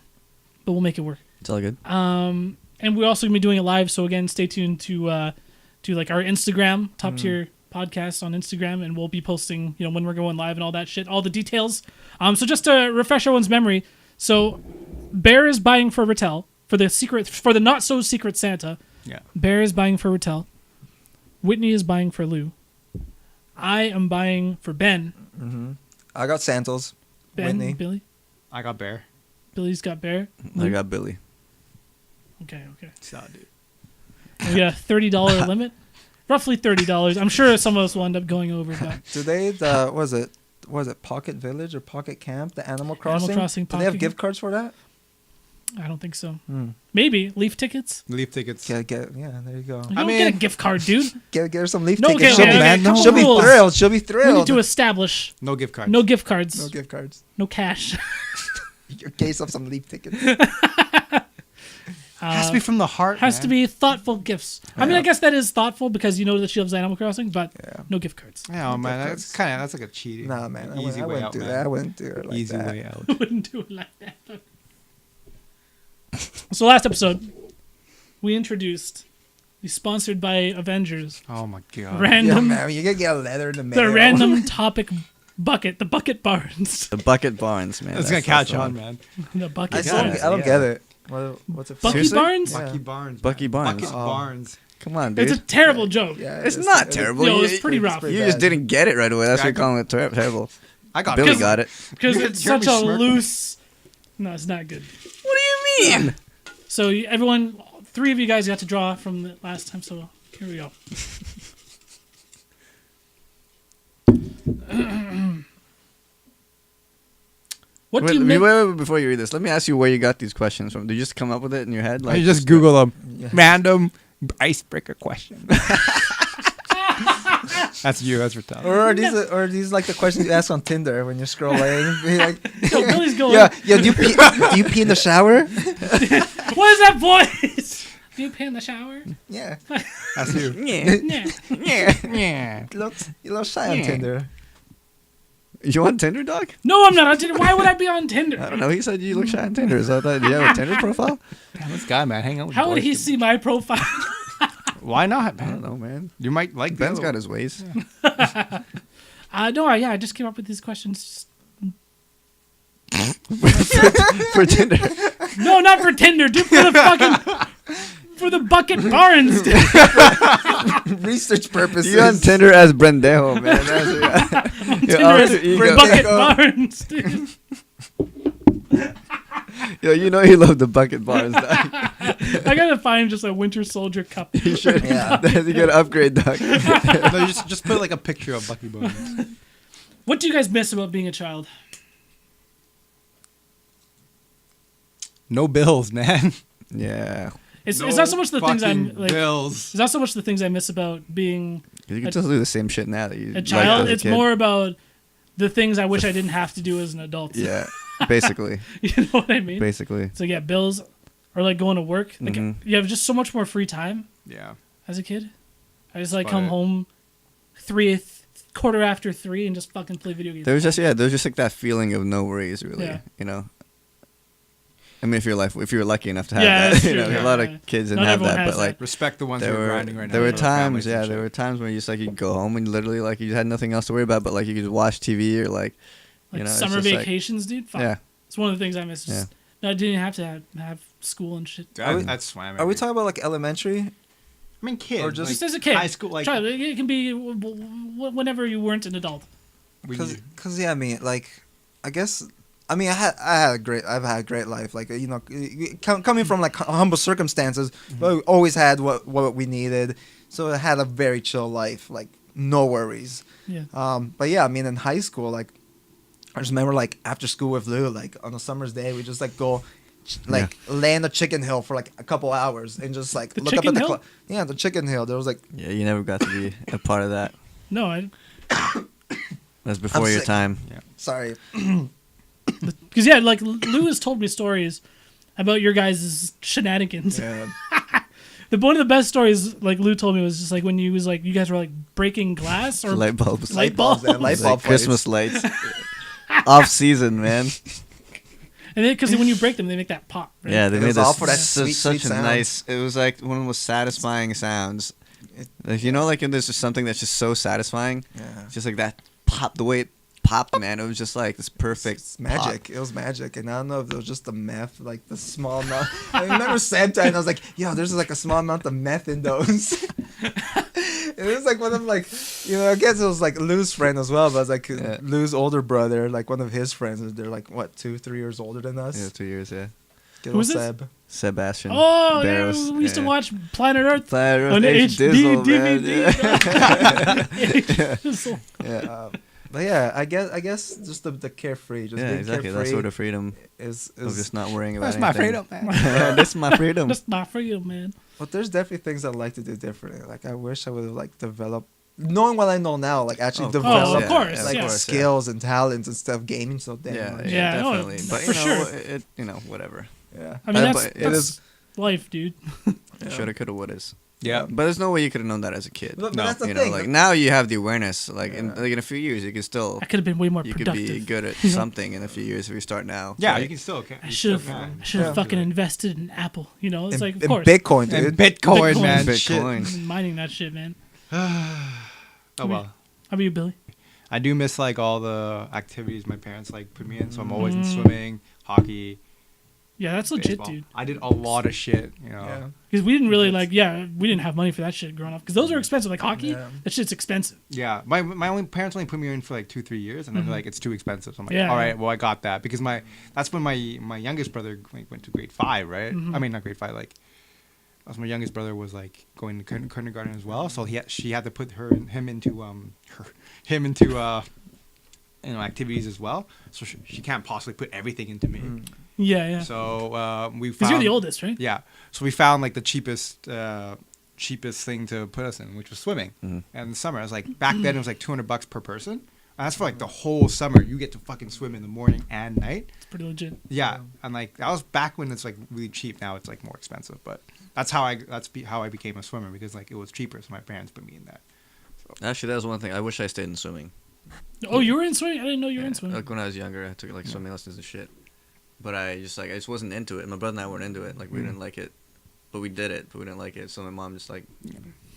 but we'll make it work. It's all good. And we're also going to be doing it live. So again, stay tuned to like our Instagram, Top Tier Podcast on Instagram, and we'll be posting, when we're going live and all that shit, all the details. So just to refresh everyone's memory, so Bear is buying for Retel for the not so secret Santa. Yeah. Bear is buying for Retel. Whitney is buying for Lou. I am buying for Ben. I got Santos. Ben, Whitney. Billy. I got Bear. Billy's got Bear. I got Billy. Okay. Solid, dude. We got a $30 limit. Roughly $30. I'm sure some of us will end up going over, but Today, was it Pocket Village or Pocket Camp? The Animal Crossing. Crossing Do they have Pocket gift cards for that? I don't think so. Maybe Leaf tickets. Leaf tickets. Yeah, there you go. You don't get a gift card, dude. Get her some Leaf No, tickets. okay, okay, She'll, okay, she'll be couple rules. thrilled. She'll be We thrilled. need to establish No gift cards. no gift cards, No gift cards. no cash. Your case of some Leaf tickets. Has to be from the heart. Has to man. be thoughtful gifts. I mean, I guess that is thoughtful because you know that she loves Animal Crossing, but no gift cards. Yeah, man. That's like a cheating. Nah, man. I Easy way wouldn't out, do man. that. I wouldn't do it like Easy that. way out. I wouldn't do it like that. So last episode, we introduced the sponsored by Avengers Oh my god. Yeah, random man. You're going to get a letter in the mail. the random topic bucket, the bucket barns, The Bucket Barnes, man. It's gonna catch on, man. the bucket. I barns. don't Yeah. get it. What's it for? Bucky Seriously? Barnes. Yeah. Bucky Barnes. Bucky man. Barnes. Bucket Oh. Barnes. Come on, dude. It's a terrible joke. Yeah, It's not terrible. Yo, You- it's pretty rough. pretty You just bad. didn't get it right away. That's why you're Yeah, calling it terrible. I got Billy it. got it. Because You it's hear me such a smirk? loose. No, it's not good. What do you mean? So everyone, 3 of you guys got to draw from the last time. So here we go. What do you make? Wait, before you read this, let me ask you where you got these questions from. Did you just come up with it in your head? You just Google a Yeah. random icebreaker question. That's you. That's Retel. Or are these like the questions you ask on Tinder when you're scrolling? Be like, Yo, Billy's going. yeah, do you pee in the shower? What is that voice? Do you pee in the shower? Yeah. That's you. Yeah. Yeah. Yeah. You look shy on Yeah. Tinder. You on Tinder, dog? No, I'm not on Tinder. Why would I be on Tinder? I don't know. He said you look shy on Tinder. Is that do you have a Tinder profile? Damn, this guy, man. Hang out with How would boys, he dude. see my profile? Why not, I don't man? know, man. You might like Ben's the got other his ways. No, I just came up with these questions. For Tinder. No, not for Tinder, dude. For the fucking. For the Bucket Barnes, dude. Research purposes. You on Tinder as Brendejo, man. That's your Tinder alter is ego. Bucket Barnes, dude. Yo, you know you love the Bucket Barnes, dog. I gotta find just a Winter Soldier cup. You should. Yeah. You gotta upgrade, dog. No, just put like a picture of Bucky Barnes. What do you guys miss about being a child? No bills, man. Yeah. It's No not so much the things I'm fucking like. bills. It's not so much the things I miss about being You can just do the same shit now that you a liked child. as a It's kid. more about the things I wish I didn't have to do as an adult. Yeah, basically. You know what I mean? Basically. So yeah, bills or like going to work. Like Mhm. you have just so much more free time Yeah. as a kid. I just like about come it. home quarter after 3 and just fucking play video games. There was just like that feeling of no worries, really. Yeah. You know. I mean, if you're lucky enough to have Yeah, that, that's you true, know, yeah, a lot yeah. of kids didn't Not have everyone that, has but like Respect the ones there who are were grinding right now. there were for their families times, and there shit. were times when you just like you'd go home and literally like you had nothing else to worry about, but like you could just watch TV or like, Like you know, it's summer just, like- vacations, dude. Fuck. yeah. It's one of the things I miss. Yeah. Just, no, I didn't have to have school and shit. Dude, Are we- that's swam. Are we talking about like elementary? I mean, kids. or just- Just as a kid. high school, like Child, it can be whenever you weren't an adult. Because yeah, I mean, like, I guess, I mean, I've had a great life. Like, you know, coming from like humble circumstances, but we always had what we needed. So I had a very chill life, like no worries. Yeah. But yeah, I mean, in high school, like, I just remember like after school with Lou, like on a summer's day, we just like go. Like lay in the chicken hill for like a couple hours and just like The look up chicken at the hill? yeah, the chicken hill. There was like Yeah, you never got to be a part of that. No, I That's before I'm your sick. time. sorry. because yeah, like Lou has told me stories about your guys' shenanigans. Yeah. One of the best stories, like Lou told me, was just like when you was like you guys were like breaking glass or Light bulbs. light bulbs, and light It's like bulb Christmas lights. Off season, man. and then because when you break them, they make that pop. Right? Yeah, they It made was this all for that such sweet a sound. nice. It was like one of the most satisfying sounds. Like, you know, like if there's just something that's just so satisfying. Yeah. Just like that pop, the way it popped, man. It was just like this perfect It's magic. It was magic, and I don't know if it was just the meth, like the small amount. I remember Santa, and I was like, "Yo, there's like a small amount of meth in those." It was like one of like, I guess it was like Lou's friend as well, but it was like Yeah. Lou's older brother, like one of his friends. They're like what, 2-3 years older than us. Yeah, 2 years. Yeah. Good Who's old this? Seb. Sebastian. Oh, Barros, yeah, we used to yeah. watch Planet Earth Planet Earth on H. HD Dizzle, DVD. man. Yeah. But yeah, I guess just the carefree, just Yeah, being exactly. carefree That sort of freedom is of just not worrying about That's my anything. freedom, man. Yeah, that's my freedom. That's not for you, man. But there's definitely things I'd like to do differently. Like I wish I would have like developed, knowing what I know now, like actually Oh, develop of course, like yeah. Of course, skills and talents and stuff. Gaming so damn Yeah, much. Yeah, no, definitely. But for you know, sure. whatever. Yeah. I mean, But that's, it that's is- life, dude. Yeah. Shoulda, coulda, wouldas. Yeah. But there's no way you could have known that as a kid. But No, that's the You thing. know, like now you have the awareness. Like in Yeah. like in a few years, you can still I could have been way more you could productive. be good at you know? something in a few years if you start now. Yeah, Like, you can still. I you should still have. can. I should have Yeah. fucking invested in Apple. You know, it's in, like of in course. Bitcoin, dude. And Bitcoin, Bitcoin. man. Bitcoin. Shit. I've been mining that shit, man. Oh well. How about you, Billy? I do miss like all the activities my parents like put me in. So I'm always in Mm. swimming, hockey, Yeah, that's legit, baseball. dude. I did a lot of shit. You know. Yeah. Because we didn't really we didn't have money for that shit growing up. Because those are expensive. Like hockey, Yeah. that shit's expensive. Yeah, my parents only put me in for like 2-3 years, and then Mhm. they're like, it's too expensive. So I'm like, Yeah, all yeah. right, well I got that because that's when my youngest brother went to grade 5, right? Mhm. I mean not grade 5, like that's my youngest brother was like going to kindergarten as well, so she had to put him into activities as well. So she can't possibly put everything into me. Mm. Yeah, yeah. So we Because found you're the oldest, right? Yeah. So we found like the cheapest thing to put us in, which was swimming. Mhm. And in the summer, I was like, back then it was like $200 per person. And that's for like the whole summer. You get to fucking swim in the morning and night. It's pretty legit. Yeah. And like that was back when it's like really cheap. Now it's like more expensive. But that's how I became a swimmer, because like it was cheaper. So my parents put me in that. Actually, that was one thing. I wish I stayed in swimming. Oh, you were in swimming? I didn't know you were Yeah, in swimming. Like when I was younger, I took like swimming lessons and shit. But I just wasn't into it. My brother and I weren't into it. Like we didn't like it, but we did it. But we didn't like it. So my mom just like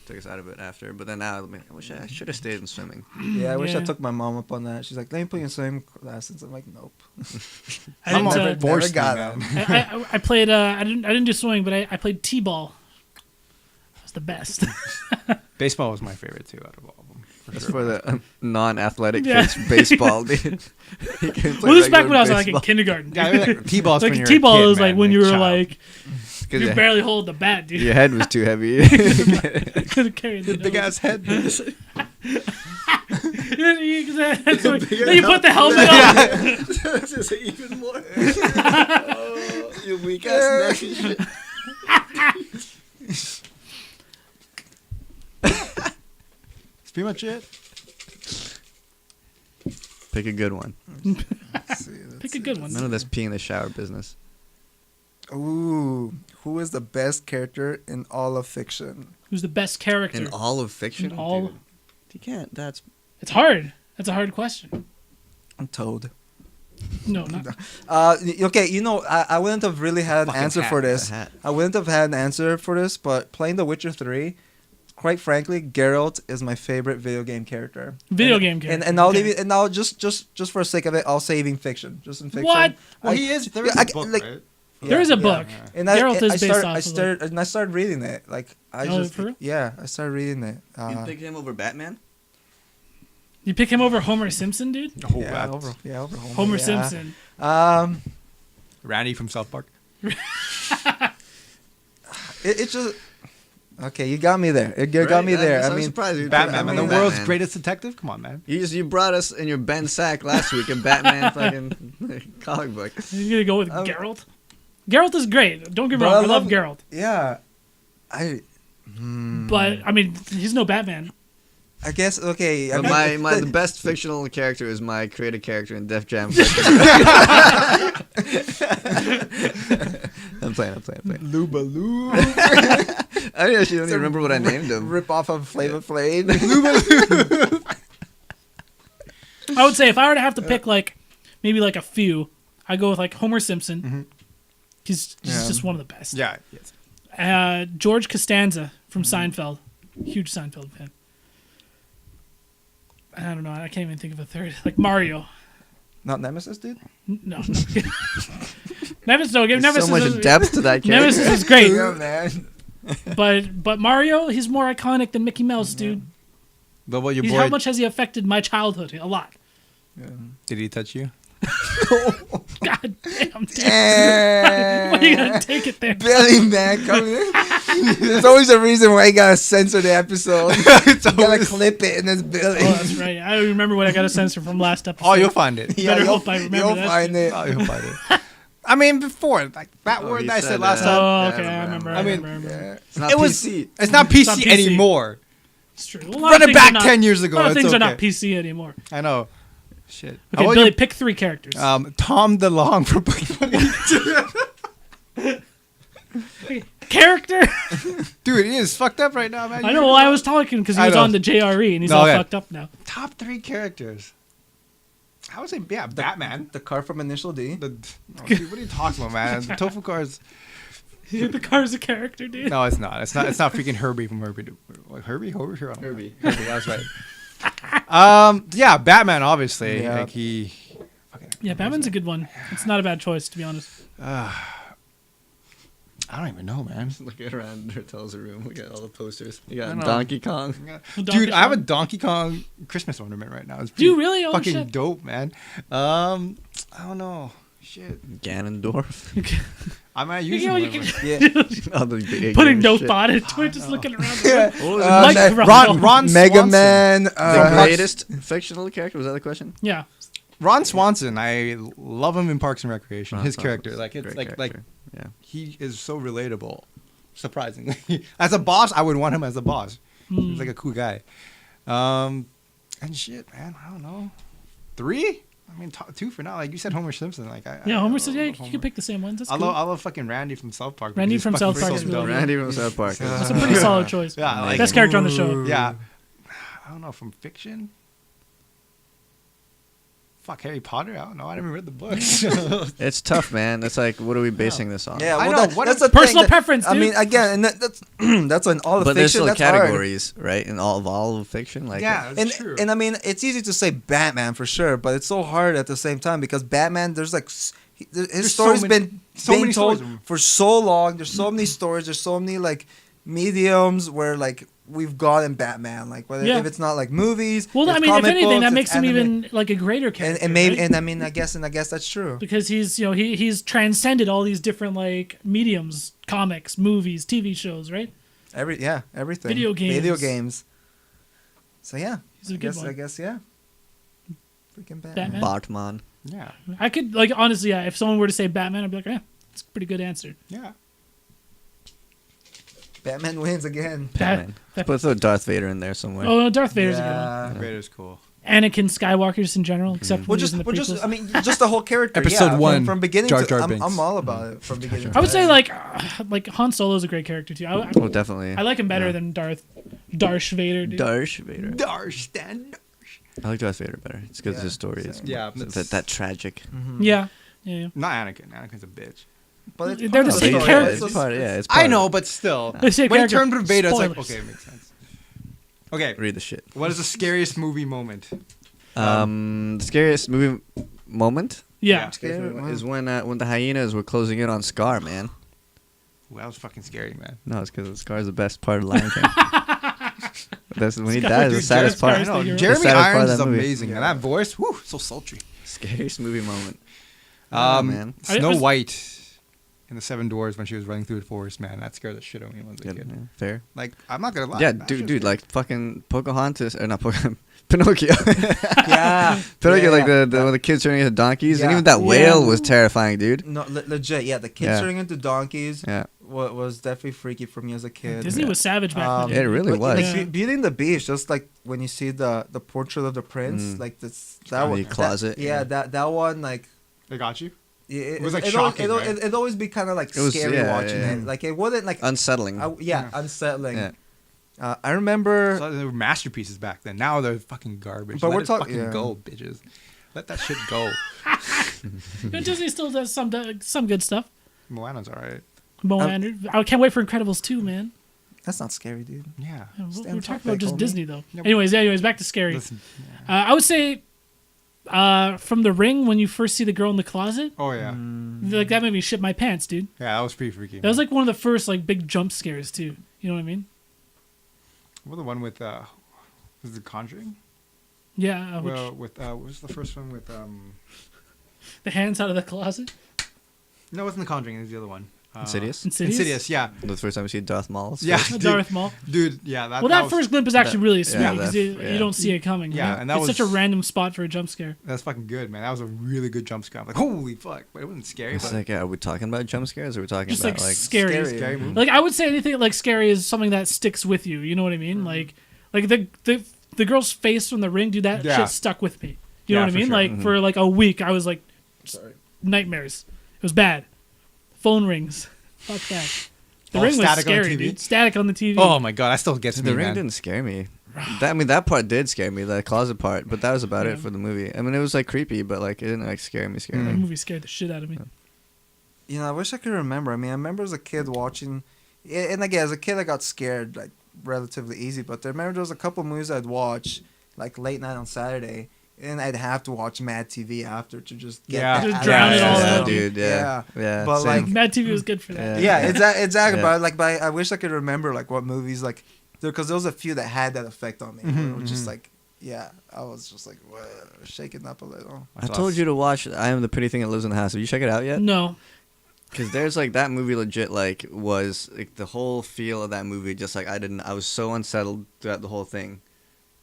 took us out of it after. But then now I wish I should have stayed in swimming. Yeah, I wish I Yeah. took my mom up on that. She's like, let me put you in swimming lessons. I'm like, nope. I didn't, Someone uh, forced me, got man. I played. I didn't do swimming, but I played t-ball. It was the best. Baseball was my favorite too out of all of them. That's for the non-athletic Yeah. kids. Baseball, dude. You can play Well, this is back regular when I was like in baseball. kindergarten. Yeah, like, T-ball's when Like you're a t-ball kid, is like man, when you were child. like 'Cause you your- barely hold the bat, dude. Your head was too heavy. I couldn't carry the Big ass head. Then you put the helmet on. Just even more. Oh, you weak ass neck and shit. That's pretty much it. Pick a good one. Let's see, Pick a good one. None of this pee in the shower business. Ooh, who is the best character in all of fiction? Who's the best character? In all of fiction? In all- Dude, you can't. That's It's hard. That's a hard question. Toad. No, not. Okay, I wouldn't have really had an Fucking answer hat, for this. the hat. I wouldn't have had an answer for this, but playing The Witcher 3, quite frankly, Geralt is my favorite video game character. Video game character. And I'll Okay. leave it. And I'll just for the sake of it, I'll say even fiction, just in fiction. What? Well, I- he is. There yeah, is I- a book, like- right? There is a book. Yeah. And Geralt is I based started, off I of, started, and I started reading it. Like I Oh, just, for real? yeah, I started reading it. You pick him over Batman? You pick him over Homer Simpson, dude? Oh, yeah, that's over Homer. Homer yeah. Simpson. Randy from South Park. It's just okay. You got me there. You got me there. I I'm mean, surprised you Batman, I man, mean, the world's Batman. greatest detective. Come on, man. You brought us in your Ben Sack last week, a Batman fucking comic book. You're gonna go with Geralt? Geralt is great. Don't get me But wrong. I I love love- Geralt. yeah. But, I mean, he's no Batman. I guess okay. I But mean, the best fictional character is my creative character in Def Jam. I'm playing. Luba Lou. I actually don't even remember what I named him. Rip off of Flavor Flav. I would say if I were to have to pick like maybe like a few, I go with like Homer Simpson. Mhm. He's just one of the best. Yeah. Yes. George Costanza from Seinfeld, huge Seinfeld fan. I don't know. I can't even think of a third. Like Mario. Not Nemesis, dude. No. Nemesis. No, There's Nemesis. so much is, depth to that character. Nemesis is great, Yeah, man. but Mario, he's more iconic than Mickey Mouse, dude. But what your How boy? much has he affected my childhood? A lot. Did he touch you? God damn, dude. Damn. Why you gotta take it there? Billy, man, coming in. There's always a reason why you gotta censor the episode. You gotta clip it, and it's Billy. Oh, that's right. I remember what I got a censor from last episode. Oh, you'll find it. Better hope I remember you'll that find it. Oh, you'll find it. I mean, before like that Oh, word he that I said said last that. time. Oh, Yeah, okay. I I remember. I mean, Yeah. It's not It was. PC. It's not It's PC, not PC. anymore. It's true. Run it back 10 years ago. A lot of It's things are okay. not PC anymore. I know. Shit. Okay, How about Billy, pick 3 characters. Tom DeLonge from Character? Dude, he is fucked up right now, man. I know. Well, I was talking because he I was know. on the JRE and he's No, all yeah. fucked up now. Top 3 characters. I would say, yeah, Batman. The car from Initial D. Dude, what are you talking about, man? The tofu cars. The car's a character, dude. No, it's not. It's not freaking Herbie from Herbie. Herbie? Herbie, that's right. Yeah, Batman, obviously. Yeah. Like he. Yeah, Batman's a good one. It's not a bad choice, to be honest. I don't even know, man. Looking around Retel's room, we got all the posters. You I got know. Donkey Kong. Donkey Dude, I have a Kong? Donkey Kong Christmas ornament right now. It's Do you pretty really? Oh, fucking shit. dope, man. I don't know. Shit. Ganondorf. I might You use know, him. you whenever. Yeah. All the video Putting game no shit. thought into it, just looking around. Yeah. What was Like it? Ron Mega Swanson. Man. The greatest fictional character? Was that the question? Yeah. Ron Swanson. I love him in Parks and Recreation. Ron His Swanson's character, like it's great like character. Yeah. he is so relatable. Surprisingly, as a boss, I would want him as a boss. He's like a cool guy. And shit, man. I don't know. 3? I mean, 2 for now. Like you said, Homer Simpson. Like Yeah, I Homer love said, yeah, you Homer. can pick the same ones. That's I cool. love fucking Randy from South Park. because Randy he's from fucking South Park is so really dumb. good. Randy from South Park. That's a pretty solid choice. Yeah, like, Best character on the show. Yeah. I don't know, from fiction? Fuck, Harry Potter? I don't know. I never read the books. It's tough, man. It's like, what are we basing this on? Yeah, I well, know, what that's if- the Personal thing that- preference, I dude. mean, again, and that's that's on all the But there's fiction. still That's hard. categories, right? In all of fiction, like yeah, that's And true. and I mean, it's easy to say Batman for sure, but it's so hard at the same time because Batman, there's like his There's so story's many- been so being many told stories. for so long. There's so many stories. There's so many like mediums where like we've gotten Batman. Like whether Yeah. if it's not like movies. Well, it's I mean, if comic anything, books, that it's makes him anime. even like a greater character. And maybe right? and I mean I guess that's true. Because he's he's transcended all these different like mediums, comics, movies, TV shows, right? Everything. Video games. So yeah, He's a good I one. guess yeah. Freaking Batman. Batman. Bartman. yeah, I could like honestly, yeah. If someone were to say Batman, I'd be like, it's a pretty good answer. yeah. Batman wins again. Batman. Let's throw Darth Vader in there somewhere. Oh, Darth Vader's a Yeah. Vader's cool. good one. Anakin Skywalker just in general, except for Well, when he was in the just prequels. I mean, just the whole character. Episode yeah, one, from beginning Jar to Jar I'm Binks. all about it from beginning. I would to say end. like Han Solo's a great character too. Oh, definitely. I like him better than Darth Vader. Dude. Darth Vader. Darstan. I like Darth Vader better. It's because Yeah, his story is same. Yeah, that tragic. Yeah, yeah. Not Anakin. Anakin's a bitch. But They're the part of same story. character. It's It's just- part, yeah, it's part I know, of but still. They say When it character. turned to Vader, it's like, Spoilers. okay, it makes sense. Okay, it. Read the shit. what is the scariest movie moment? The scariest movie moment Yeah. is when the hyenas were closing in on Scar, man. Ooh, that was fucking scary, man. No, it's because Scar's the best part of Lion King. That's when he Scar- dies. The Dude, saddest Scar's part. the hero. Jeremy saddest part of Irons is that movie. amazing, and that voice, whew, so sultry. Scariest movie moment. Oh, man. Snow I was- White in the Seven Dwarfs when she was running through the forest, man, that scared the shit out of me when I was a Good, kid. yeah, fair. Like, I'm not gonna lie. Yeah, that dude, shit's like fucking Pocahontas or not Pocahontas, Pinocchio. Yeah. Pinocchio, Yeah, like yeah. when the kids turning into donkeys, and Yeah. even that Yeah. whale was terrifying, dude. No, legit. Yeah, the kids Yeah. turning into donkeys Yeah, was definitely freaky for me as a kid. Disney was savage back then. Yeah, it really but, was. Like, Yeah. Beauty and the Beast, just like when you see the portrait of the prince, like that Oh, one. the closet, Yeah, yeah. that one like They got you. It was, like, shocking, right? It'd always be kind of like It was- scary yeah, watching yeah. it. Like it wasn't like Unsettling. unsettling. Yeah. I remember. So they were masterpieces back then. Now they're fucking garbage. But Let we're it talk- fucking yeah. go, bitches. Let that shit go. Disney still does some good stuff. Moana's alright. Moana. I can't wait for Incredibles 2, man. That's not scary, dude. Yeah. We're Stand talking top about back, just homie. Disney though. Yep. Anyways, back to scary. Listen, I would say from The Ring, when you first see the girl in the closet, oh yeah. like that made me shit my pants, dude. Yeah, that was pretty freaky. That was like one of the first like big jump scares too. You know what I mean? What the one with was it Conjuring? Yeah. Well, with what was the first one with The hands out of the closet. No, it wasn't the Conjuring. It was the other one. Insidious? Insidious, yeah. The first time we see Darth Maul. Yeah, Darth Maul. Dude, yeah. Well, that first glimpse is actually really sweet yeah, because that- you yeah. don't see it coming. Yeah, right? and that it's was- such a random spot for a jump scare. That's fucking good, man. That was a really good jump scare. I'm like, holy fuck. But it wasn't scary. It's But like, are we talking about jump scares or are we talking Just about like scary. scary movie. Like I would say anything like scary is something that sticks with you. You know what I mean? Like the girl's face from The Ring, dude. That Yeah. shit stuck with me. You know Yeah, what I for mean? sure. Like for like a week, I was like, nightmares. It was bad. Phone rings. Fuck that. The Oh, Ring was static on the scary, TV? dude. Static on the TV. Oh my god, that still gets me, The Ring man. didn't scare me. That part did scare me, the closet part, but that was about Yeah. it for the movie. I mean, it was like creepy, but like it didn't like scare me. That Mm. movie scared the shit out of me. You know, I wish I could remember. I mean, I remember as a kid watching, and again, as a kid, I got scared like relatively easy. But I remember there was a couple movies I'd watch like late night on Saturday, and I'd have to watch Mad TV after to just get Yeah. that Just out of drown my it all system. out. dude. Yeah, yeah. But, same. like, Mad TV was good for that. Yeah. Yeah, exactly. Yeah. But I wish I could remember like what movies like, because there was a few that had that effect on me. Mhm, It was just mhm. like, yeah, I was just like shaking up a little. I told you to watch I Am the Pretty Thing That Lives in the House. Have you check it out yet? No. Because there's like that movie legit like was like the whole feel of that movie just like I was so unsettled throughout the whole thing.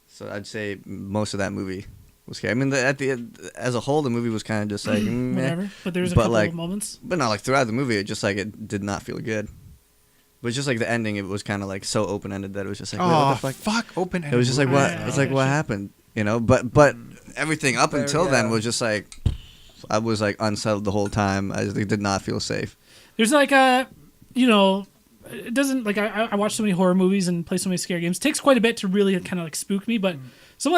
So I'd say most of that movie was scary. I mean, as a whole, the movie was kind of just like meh. Whatever. But there's a But, couple like, of moments. But no, like throughout the movie, it just like it did not feel good. But just like the ending, it was kind of like so open ended that it was just like, wait, Oh, what the fuck? fuck. Open. It was just like what? Yeah, It's like yeah, what shit. happened, you know? But everything up Very, until then yeah. was just like I was like unsettled the whole time. I just did not feel safe. There's like a, you know, it doesn't like I watch so many horror movies and play so many scary games. It takes quite a bit to really kind of like spook me, but some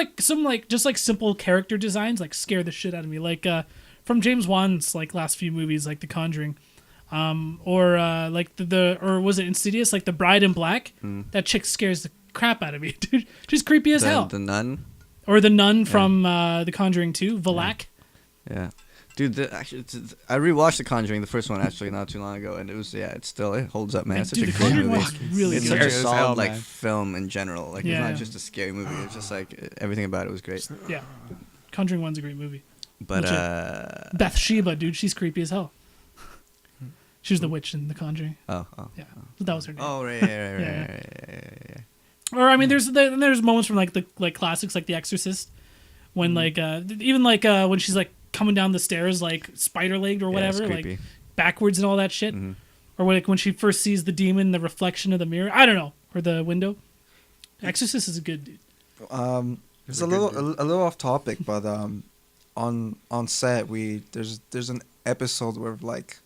just like simple character designs like scare the shit out of me. Like from James Wan's like last few movies, like The Conjuring, or like or was it Insidious? Like The Bride in Black. That chick scares the crap out of me, dude. She's creepy as hell. The Nun. Or the nun from The Conjuring 2, Valak. Yeah. Dude, I rewatched The Conjuring, the first one, actually, not too long ago, and it holds up, man. It's such Dude, a The great Conjuring movie. was really It's good. such a Scary as solid, hell, like, man. film in general. Like, Yeah. it's not just a scary movie. It's just, like, everything about it was great. Yeah. Conjuring 1's a great movie. But, Legit. Bathsheba, dude, she's creepy as hell. She was the witch in The Conjuring. oh. Yeah, that was her name. Oh, right. Yeah. Or I mean, there's moments from like the classics, like The Exorcist, when like even like when she's like coming down the stairs like spider legged or whatever, it's like creepy. backwards and all that shit. Mhm. Or like when she first sees the demon, the reflection of the mirror. I don't know, or the window. Exorcist is a good dude. It's a little off topic, but on set there's an episode where like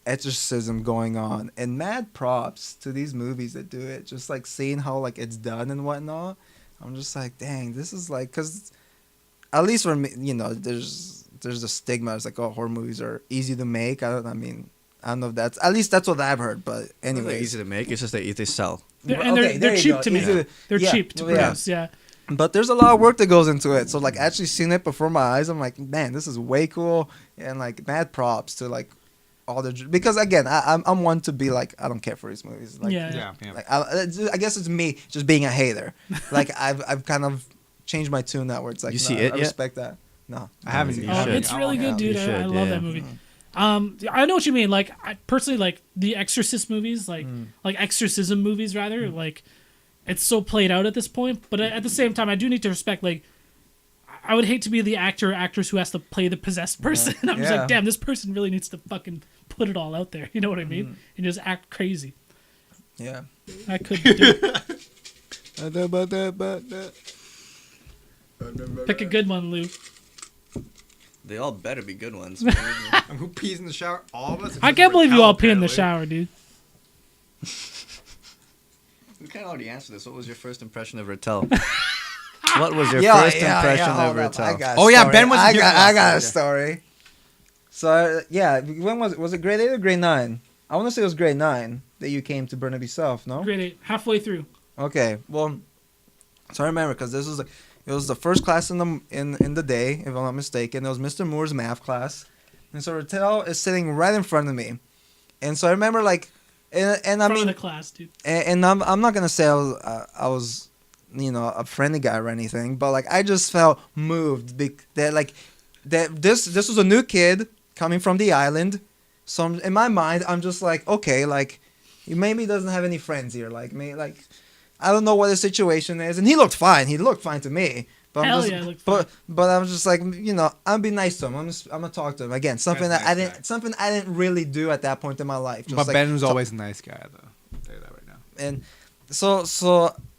exorcism going on, and mad props to these movies that do it. Just like seeing how like it's done and whatnot. I'm just like, dang, this is like, cause at least for me, you know, there's a stigma. It's like, oh, horror movies are easy to make. I don't know if that's, at least that's what I've heard. But Anyway, anyways, easy to make. It's just they sell. They're cheap to make. Easy They're yeah, cheap to yeah. produce. Yeah. But there's a lot of work that goes into it. So like actually seeing it before my eyes, I'm like, man, this is way cool, and like mad props to like all the, because again, I'm one to be like, I don't care for these movies. Like, Yeah. like I guess it's me just being a hater. Like I've kind of changed my tune that where it's like, You no, see it I yet? respect that. No, I haven't. You Oh, should. it's really good, dude. You I should, love yeah. that movie. I know what you mean. Like, I personally like the Exorcist movies, like exorcism movies rather. Like, it's so played out at this point. But at the same time, I do need to respect. Like, I would hate to be the actor or actress who has to play the possessed person. I'm just Yeah. like, damn, this person really needs to fucking put it all out there. You know what I mean? And just act crazy. Yeah. I could do it. Pick a good one, Lou. They all better be good ones. And who pees in the shower? All of us. I can't believe you all pee in the shower, dude. We kind of already answered this. What was your first impression of Retel? What was your first impression of Retel? Oh yeah, Ben was. I got a story. So when was it grade 8 or grade 9? I want to say it was grade 9 that you came to Burnaby South, no? Grade 8, halfway through. Okay, well, so I remember because it was the first class in the day, if I'm not mistaken. It was Mr. Moore's math class, and so Retel is sitting right in front of me, and so I remember like, and I mean, the class, dude. And I'm not gonna say I was a friendly guy or anything, but like I just felt moved that this was a new kid coming from the island, so in my mind I'm just like, okay, like he maybe doesn't have any friends here, like me, like I don't know what the situation is, and he looked fine to me. But Hell I'm just, yeah, looked fine. But I was just like, I'll be nice to him. I'm gonna talk to him again. Something That's that nice something I didn't really do at that point in my life. Just But like, Ben was always a nice guy, though. I'll tell you that right now. and so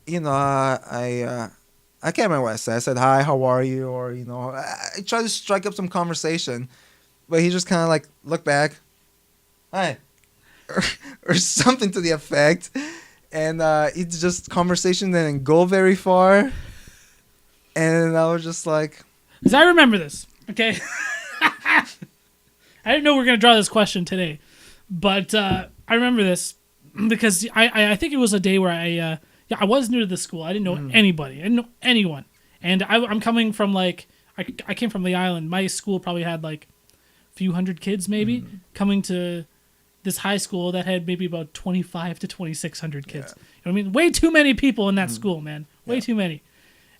I can't remember what I said. I said hi, how are you, or I tried to strike up some conversation, but he just kind of like looked back, hi, or something to the effect, and it's just conversation didn't go very far. And I was just like... Because I remember this, okay? I didn't know we were going to draw this question today. But I remember this because I think it was a day where I was new to the school. I didn't know anybody. I didn't know anyone. And I'm coming from, like... I came from the island. My school probably had, like, a few hundred kids, maybe, coming to this high school that had maybe about 2,500 to 2,600 kids. Yeah. You know what I mean? Way too many people in that school, man. Way too many.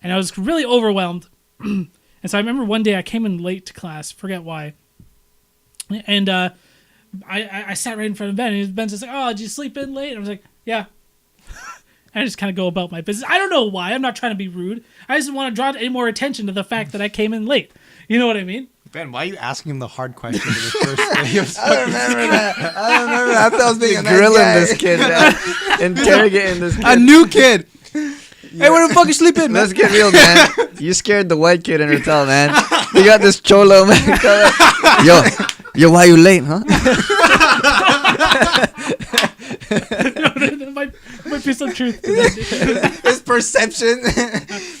And I was really overwhelmed. And so I remember one day I came in late to class, forget why. And I sat right in front of Ben, and Ben says, "Oh, did you sleep in late?" And I was like, "Yeah." And I just kind of go about my business. I don't know why. I'm not trying to be rude. I just want to draw any more attention to the fact that I came in late. You know what I mean? Ben, why are you asking him the hard questions in the first day? I don't remember that. I thought I was being a nice Grilling guy. this kid now. Interrogating this kid. A new kid. Hey, where the fuck you sleeping, man? Let's get real, man. You scared the white kid in Retel, man. You got this cholo, man. Yo, why you late, huh? There might be some truth to that. His perception.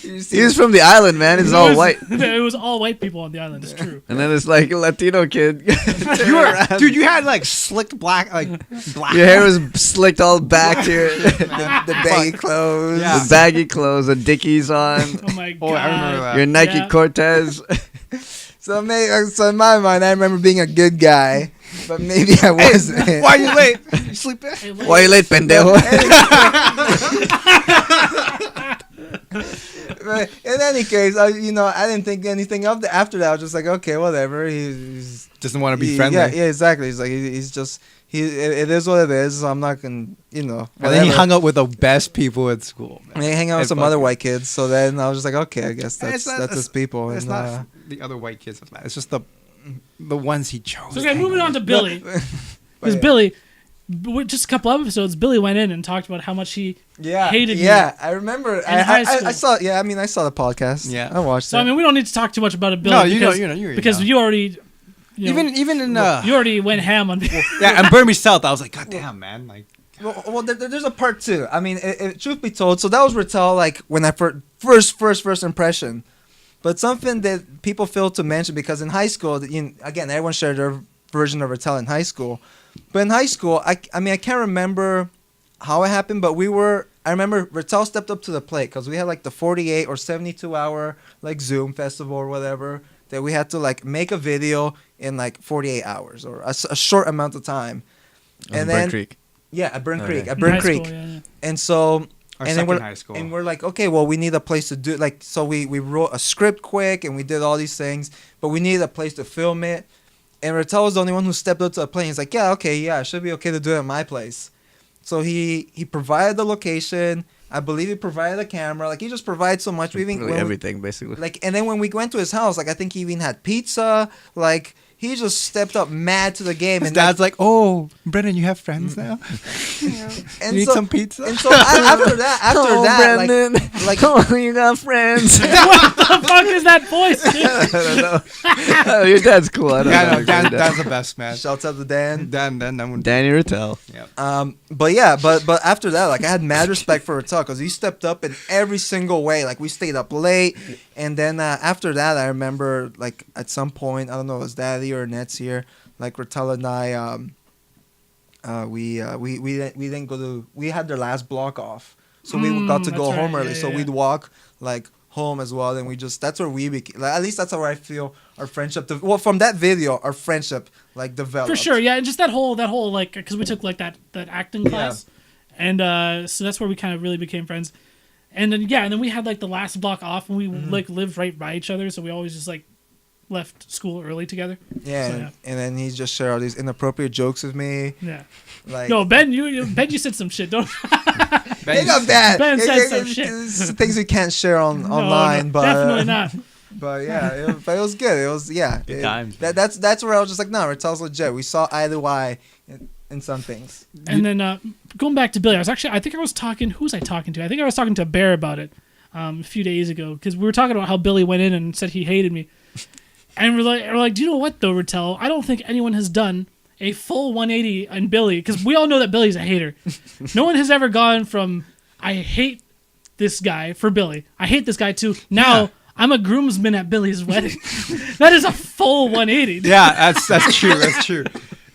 He's from the island, man. It's all white. It was all white people on the island. It's true. And then this like Latino kid. Dude, you had like slicked black. Your hair was slicked all back to your the baggy clothes. Yeah. the baggy clothes, the Dickies on, Oh my god. Oh, I remember that. your Nike Yeah. Cortez. So in my mind, I remember being a good guy, but maybe I wasn't. Why are you late? You sleeping? Hey, Why you late, pendejo? But in any case, I didn't think anything of it. After that, I was just like, okay, whatever. He's Doesn't want to be friendly. Yeah, exactly. He's like, he's just it is what it is. So I'm not gonna, And then he hung out with the best people at school. Man. And he hang out with And some other white kids. So then I was just like, okay, I guess And that's his people. It's And, not the other white kids. It's just the ones he chose. So okay, moving on to Billy. But Because yeah. Billy, just a couple episodes, Billy went in and talked about how much he hated me. Yeah, I remember. high school. I saw. Yeah, I mean, I saw the podcast. Yeah. I watched So it. I mean, we don't need to talk too much about it, Billy. No, because you already, even in you already went ham on. yeah, and Burnaby South, I was like, God damn, man, like. Well, there's a part two. I mean, truth be told, so that was Retel, like when I first impression, but something that people fail to mention because in high school, again, everyone shared their version of Retel in high school, but in high school, I can't remember how it happened, but I remember Retel stepped up to the plate because we had like the 48 or 72 hour like Zoom festival or whatever that we had to like make a video in like 48 hours or a short amount of time, and then. Creek. Yeah, at Burn Creek. In At Burn high Creek. school, yeah. And so Our then high school. and we're like, okay, well, we need a place to do like so we wrote a script quick and we did all these things, but we needed a place to film it. And Retel was the only one who stepped up to the plane. He's like, yeah, okay, yeah, it should be okay to do it at my place. So he provided the location. I believe he provided the camera. Like he just provides so much. Really everything basically. Like and then when we went to his house, like I think he even had pizza. Like he just stepped up mad to the game. His And dad's like, "Oh, Brennan, you have friends now. and You need so, some pizza." And so after that, like you got friends. What the fuck is that voice, dude? I don't know. Oh, your dad's cool. I don't Yeah, know. no, Dan's the best, man. shouts out to Dan. Dan, Danny Retel. yeah. But yeah, but after that, like I had mad respect for Retel because he stepped up in every single way. Like we stayed up late, and then after that, I remember like at some point, I don't know, it was Daddy or Net's here. Like Retel and I, we didn't go to. We had their last block off, so we got to go that's home right, early. yeah, So yeah. we'd walk like home as well, and we just that's where we became. Like, at least that's how I feel our friendship. Well, from that video, our friendship like developed. For sure, yeah, and just that whole like because we took like that acting class, and so that's where we kind of really became friends. And then and then we had like the last block off, and we like lived right by each other, so we always just like left school early together. Yeah, So, and then he just shared all these inappropriate jokes with me. Yeah. Like No, Ben, you said some shit. Don't. they got bad. Ben said some shit. It's things we can't share No, online, but definitely not. But yeah, but it was good. It was Good times. That's where I was just like, no, Retel's legit. We saw eye to eye in some things. And then going back to Billy, I think I was talking. Who was I talking to? I think I was talking to Bear about it a few days ago because we were talking about how Billy went in and said he hated me. And we're like, do you know what though, Retel? I don't think anyone has done a full 180 on Billy because we all know that Billy's a hater. No one has ever gone from I hate this guy for Billy. I hate this guy too. Now Yeah. I'm a groomsman at Billy's wedding. That is a full 180. Dude. Yeah, that's true. That's true.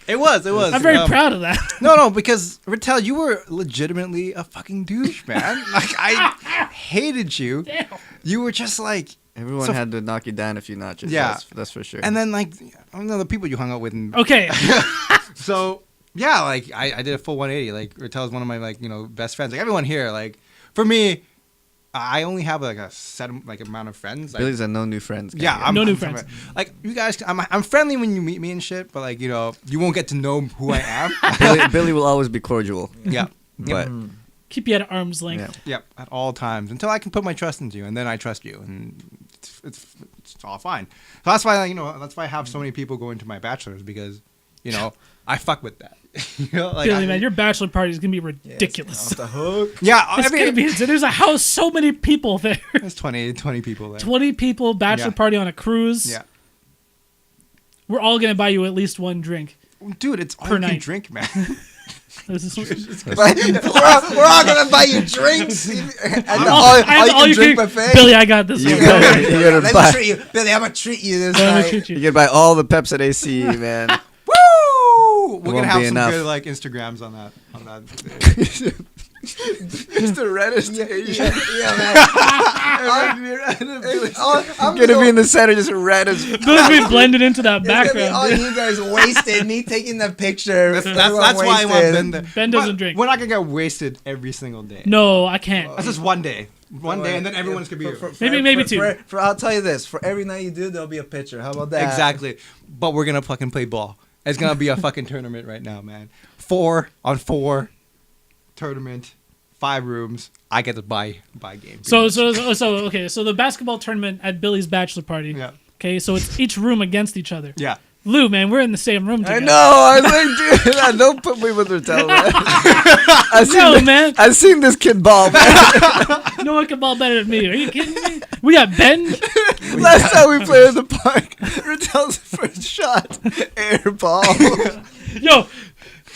It was. I'm very proud of that. No, because Retel, you were legitimately a fucking douche, man. Like I hated you. Damn. You were just like. Everyone So- had to knock you down a few notches. Yeah. That's for sure. And then like I don't know the people you hung out with. Okay. So yeah, like I did a full 180. Like Retel's one of my like best friends. Like everyone here. Like for me, I only have like a set amount of friends. Like, Billy's had no new friends. yeah, I'm No new friends. Like you guys, I'm friendly when you meet me and shit, but like you won't get to know who I am. Billy will always be cordial. Yeah, But Keep you at arm's length. yeah. yep, at all times until I can put my trust into you, and then I trust you, and it's all fine. So that's why that's why I have so many people go into my bachelors because I fuck with that. Like Billy, man, your bachelor party is gonna be Yes, ridiculous. off the hook. yeah, It's gonna be. There's a house, so many people there. There's 20 people there. 20 people, bachelor Yeah. party on a cruise. Yeah, We're all gonna buy you at least one drink. dude, it's all Per you can night. drink, man. This is- But we're all gonna buy you drinks at the all you can drink buffet. Billy, I got this You one. gotta- you gotta Let buy- me treat you, Billy. I'm gonna treat you this I'm gonna night. treat you. You can buy all the Peps at AC, man. Woo! We're won't gonna have be some enough. good like Instagrams on that. It's the reddest stage. Yeah, man. I'm gonna be in the center, just red as. Billy's be blended into that It's gonna be background. all dude. you guys wasted. Me taking the picture. That's everyone why I want wasted. Ben there. Ben doesn't But drink. We're not gonna get wasted every single day. No, I can't. That's just one day. One day, and then everyone's gonna be Maybe two. I'll tell you this: for every night you do, there'll be a picture. How about that? exactly. But we're gonna fucking play ball. It's gonna be a fucking tournament right now, man. 4-on-4 tournament, 5 rooms. I get to buy games. So okay. So the basketball tournament at Billy's bachelor party. Yeah. Okay, so it's each room against each other. Yeah. Lou, man, we're in the same room I together. know. I was like, dude, don't put me with Retel, man. Man. I've seen this kid ball, man. No one can ball better than me. Are you kidding me? We got Ben. Last time we played in the park, Retel's first shot, air ball. Yo,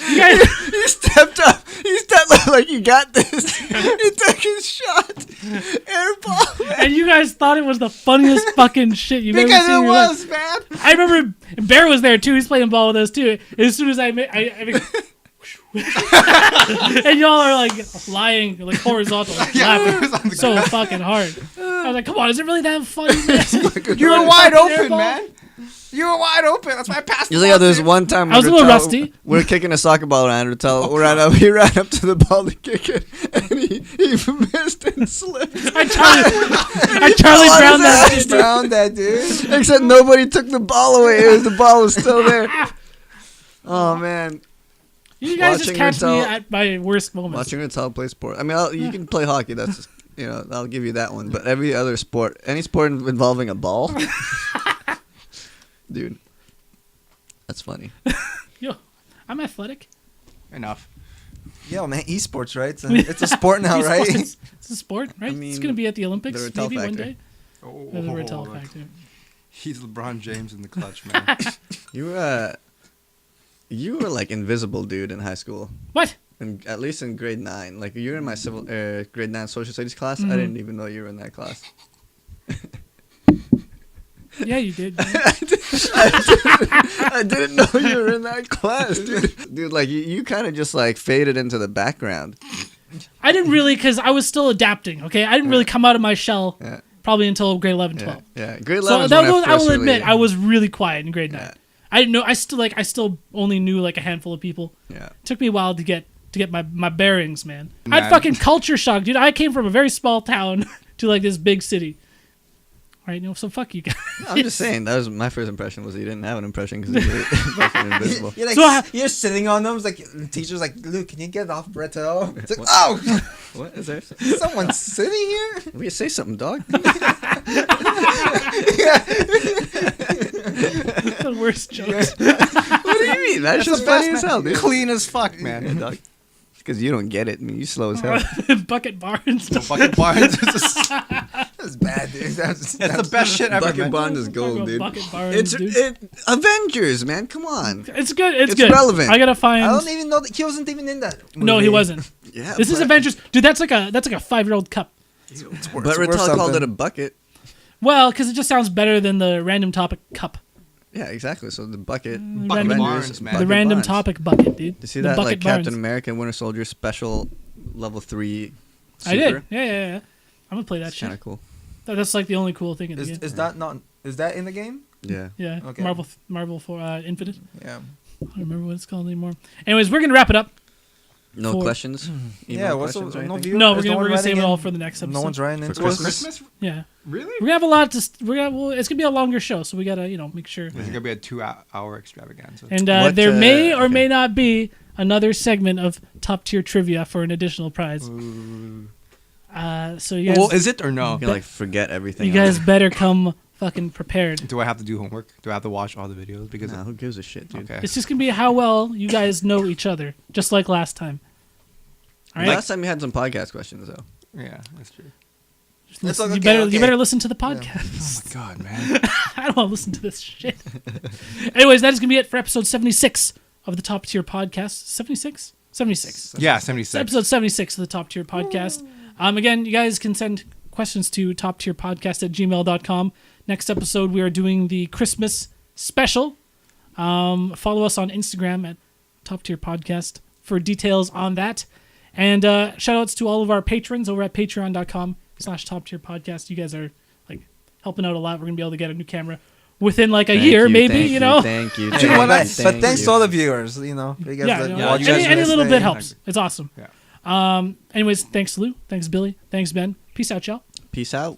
you guys. He stepped up. He stepped up like, you got this. He took his shot, air ball. And you guys thought it was the funniest fucking shit you've ever Because seen. it in your life. was, man. I remember Bear was there too. He's playing ball with us too. As soon as I and y'all are like lying like horizontal, laughing so fucking hard. I was like, come on, is it really that funny, man? You were wide fucking open, airball? man. You were wide open. That's why I passed. You know, there's one time I was a little rusty. We were kicking a soccer ball around. Retel he ran up to the ball to kick it, and he missed and slipped. I Charlie Brown that shit, dude. Found that dude. Except nobody took the ball away. The ball was still there. Oh man, You guys just Watching catch me Retel- at my worst moments. watching Retel play sport. I mean, you can play hockey. That's just, I'll give you that one. But every other sport, any sport involving a ball, dude. That's funny. Yo, I'm athletic. Enough. Yo, man, esports, right? It's a sport now, right? It's a sport, right? I mean, it's gonna be at the Olympics the Retel maybe one factor. day. Oh, The Retel factor. He's LeBron James in the clutch, man. You were like invisible, dude, in high school. What? And at least in grade 9, like you were in my grade 9 social studies class. Mhm. I didn't even know you were in that class. Yeah, you did. I didn't know you were in that class, dude. Dude, like you kind of just like faded into the background. I didn't really, because I was still adapting. Okay, I didn't really come out of my shell Yeah, probably until grade 11, yeah, 12. yeah. Grade So 11. that was, I will admit, I was really quiet in grade 9. Yeah. I didn't know. I still only knew like a handful of people. Yeah. It took me a while to get my bearings, man. I Man. had fucking culture shock, dude. I came from a very small town to like this big city. Right, so fuck you guys. I'm just saying that was my first impression was that you didn't have an impression because you were fucking invisible. You're like, So you're sitting on them. It's like the teacher's like, Luke, can you get off Retel? It's like, What? oh, What is there? someone's sitting here. Will you say something, dog? The worst jokes. What do you mean? That's just funny as hell, dude. Clean as fuck, man. Yeah, dog. Because you don't get it. I mean, you slow as hell. Bucket Barnes. Bucket Barnes is just, That's bad, dude. That's the best shit ever, Bucket man. Barnes is gold, Talk dude. about Bucket Barnes, It's dude. Avengers, man. Come on. It's good. It's It's good. relevant. I gotta find. I don't even know that he wasn't even in that. No, he movie. wasn't. Yeah. This is Avengers, dude. That's like a 5-year-old cup. It's But worth Retel called something. it a bucket. Well, because it just sounds better than the random topic cup. Yeah, exactly. So the bucket. Bucket Random- Barnes, man. The Bucket random Barnes. topic bucket, dude. You see The that, Bucket like Captain Barnes. America and Winter Soldier special level 3. Super? I did. Yeah. I'm gonna play that That's kind shit. of cool. That's like the only cool thing in the game. Is that not? Is that in the game? Yeah. Yeah. Okay. Marvel for Infinite. Yeah. I don't remember what it's called anymore. Anyways, we're gonna wrap it up. No For- questions? Email Yeah. What's questions or no anything? view? No, Is we're gonna one save it writing all in? for the next episode. No one's writing For into Christmas? us. Yeah. Really? We're gonna have a lot to. It's gonna be a longer show, so we gotta make sure. This is gonna be a 2-hour extravaganza. And What, there may or okay. may not be another segment of top tier trivia for an additional prize. So you guys, Well, is it or You no? can like forget everything. you guys better come fucking prepared. Do I have to do homework? Do I have to watch all the videos? Because Nah, who gives a shit, dude? okay. It's just gonna be how well you guys know each other, just like last time. All right. Last time you had some podcast questions though. Yeah, that's true. Just It's listen- okay, you okay. better listen to the Oh podcast. my god, man. I don't want to listen to this shit. Anyways, that is gonna be it for episode 76 of the Top Tier Podcast. 76. Yeah, 76. Episode 76 of the Top Tier Podcast. Again, you guys can send questions to toptierpodcast@gmail.com. Next episode, we are doing the Christmas special. Follow us on Instagram at Top Tier Podcast for details on that. And shout outs to all of our patrons over at patreon.com/Top Tier Podcast. You guys are like helping out a lot. We're going to be able to get a new camera within like a Thank year, you, maybe, thank you know? Thank you. But thank thanks you. to all the viewers. You know, you guys Yeah, that you know, watch you guys any this little thing. bit helps. It's awesome. Yeah. Anyways, thanks Lou, thanks Billy, thanks Ben. Peace out, y'all. Peace out.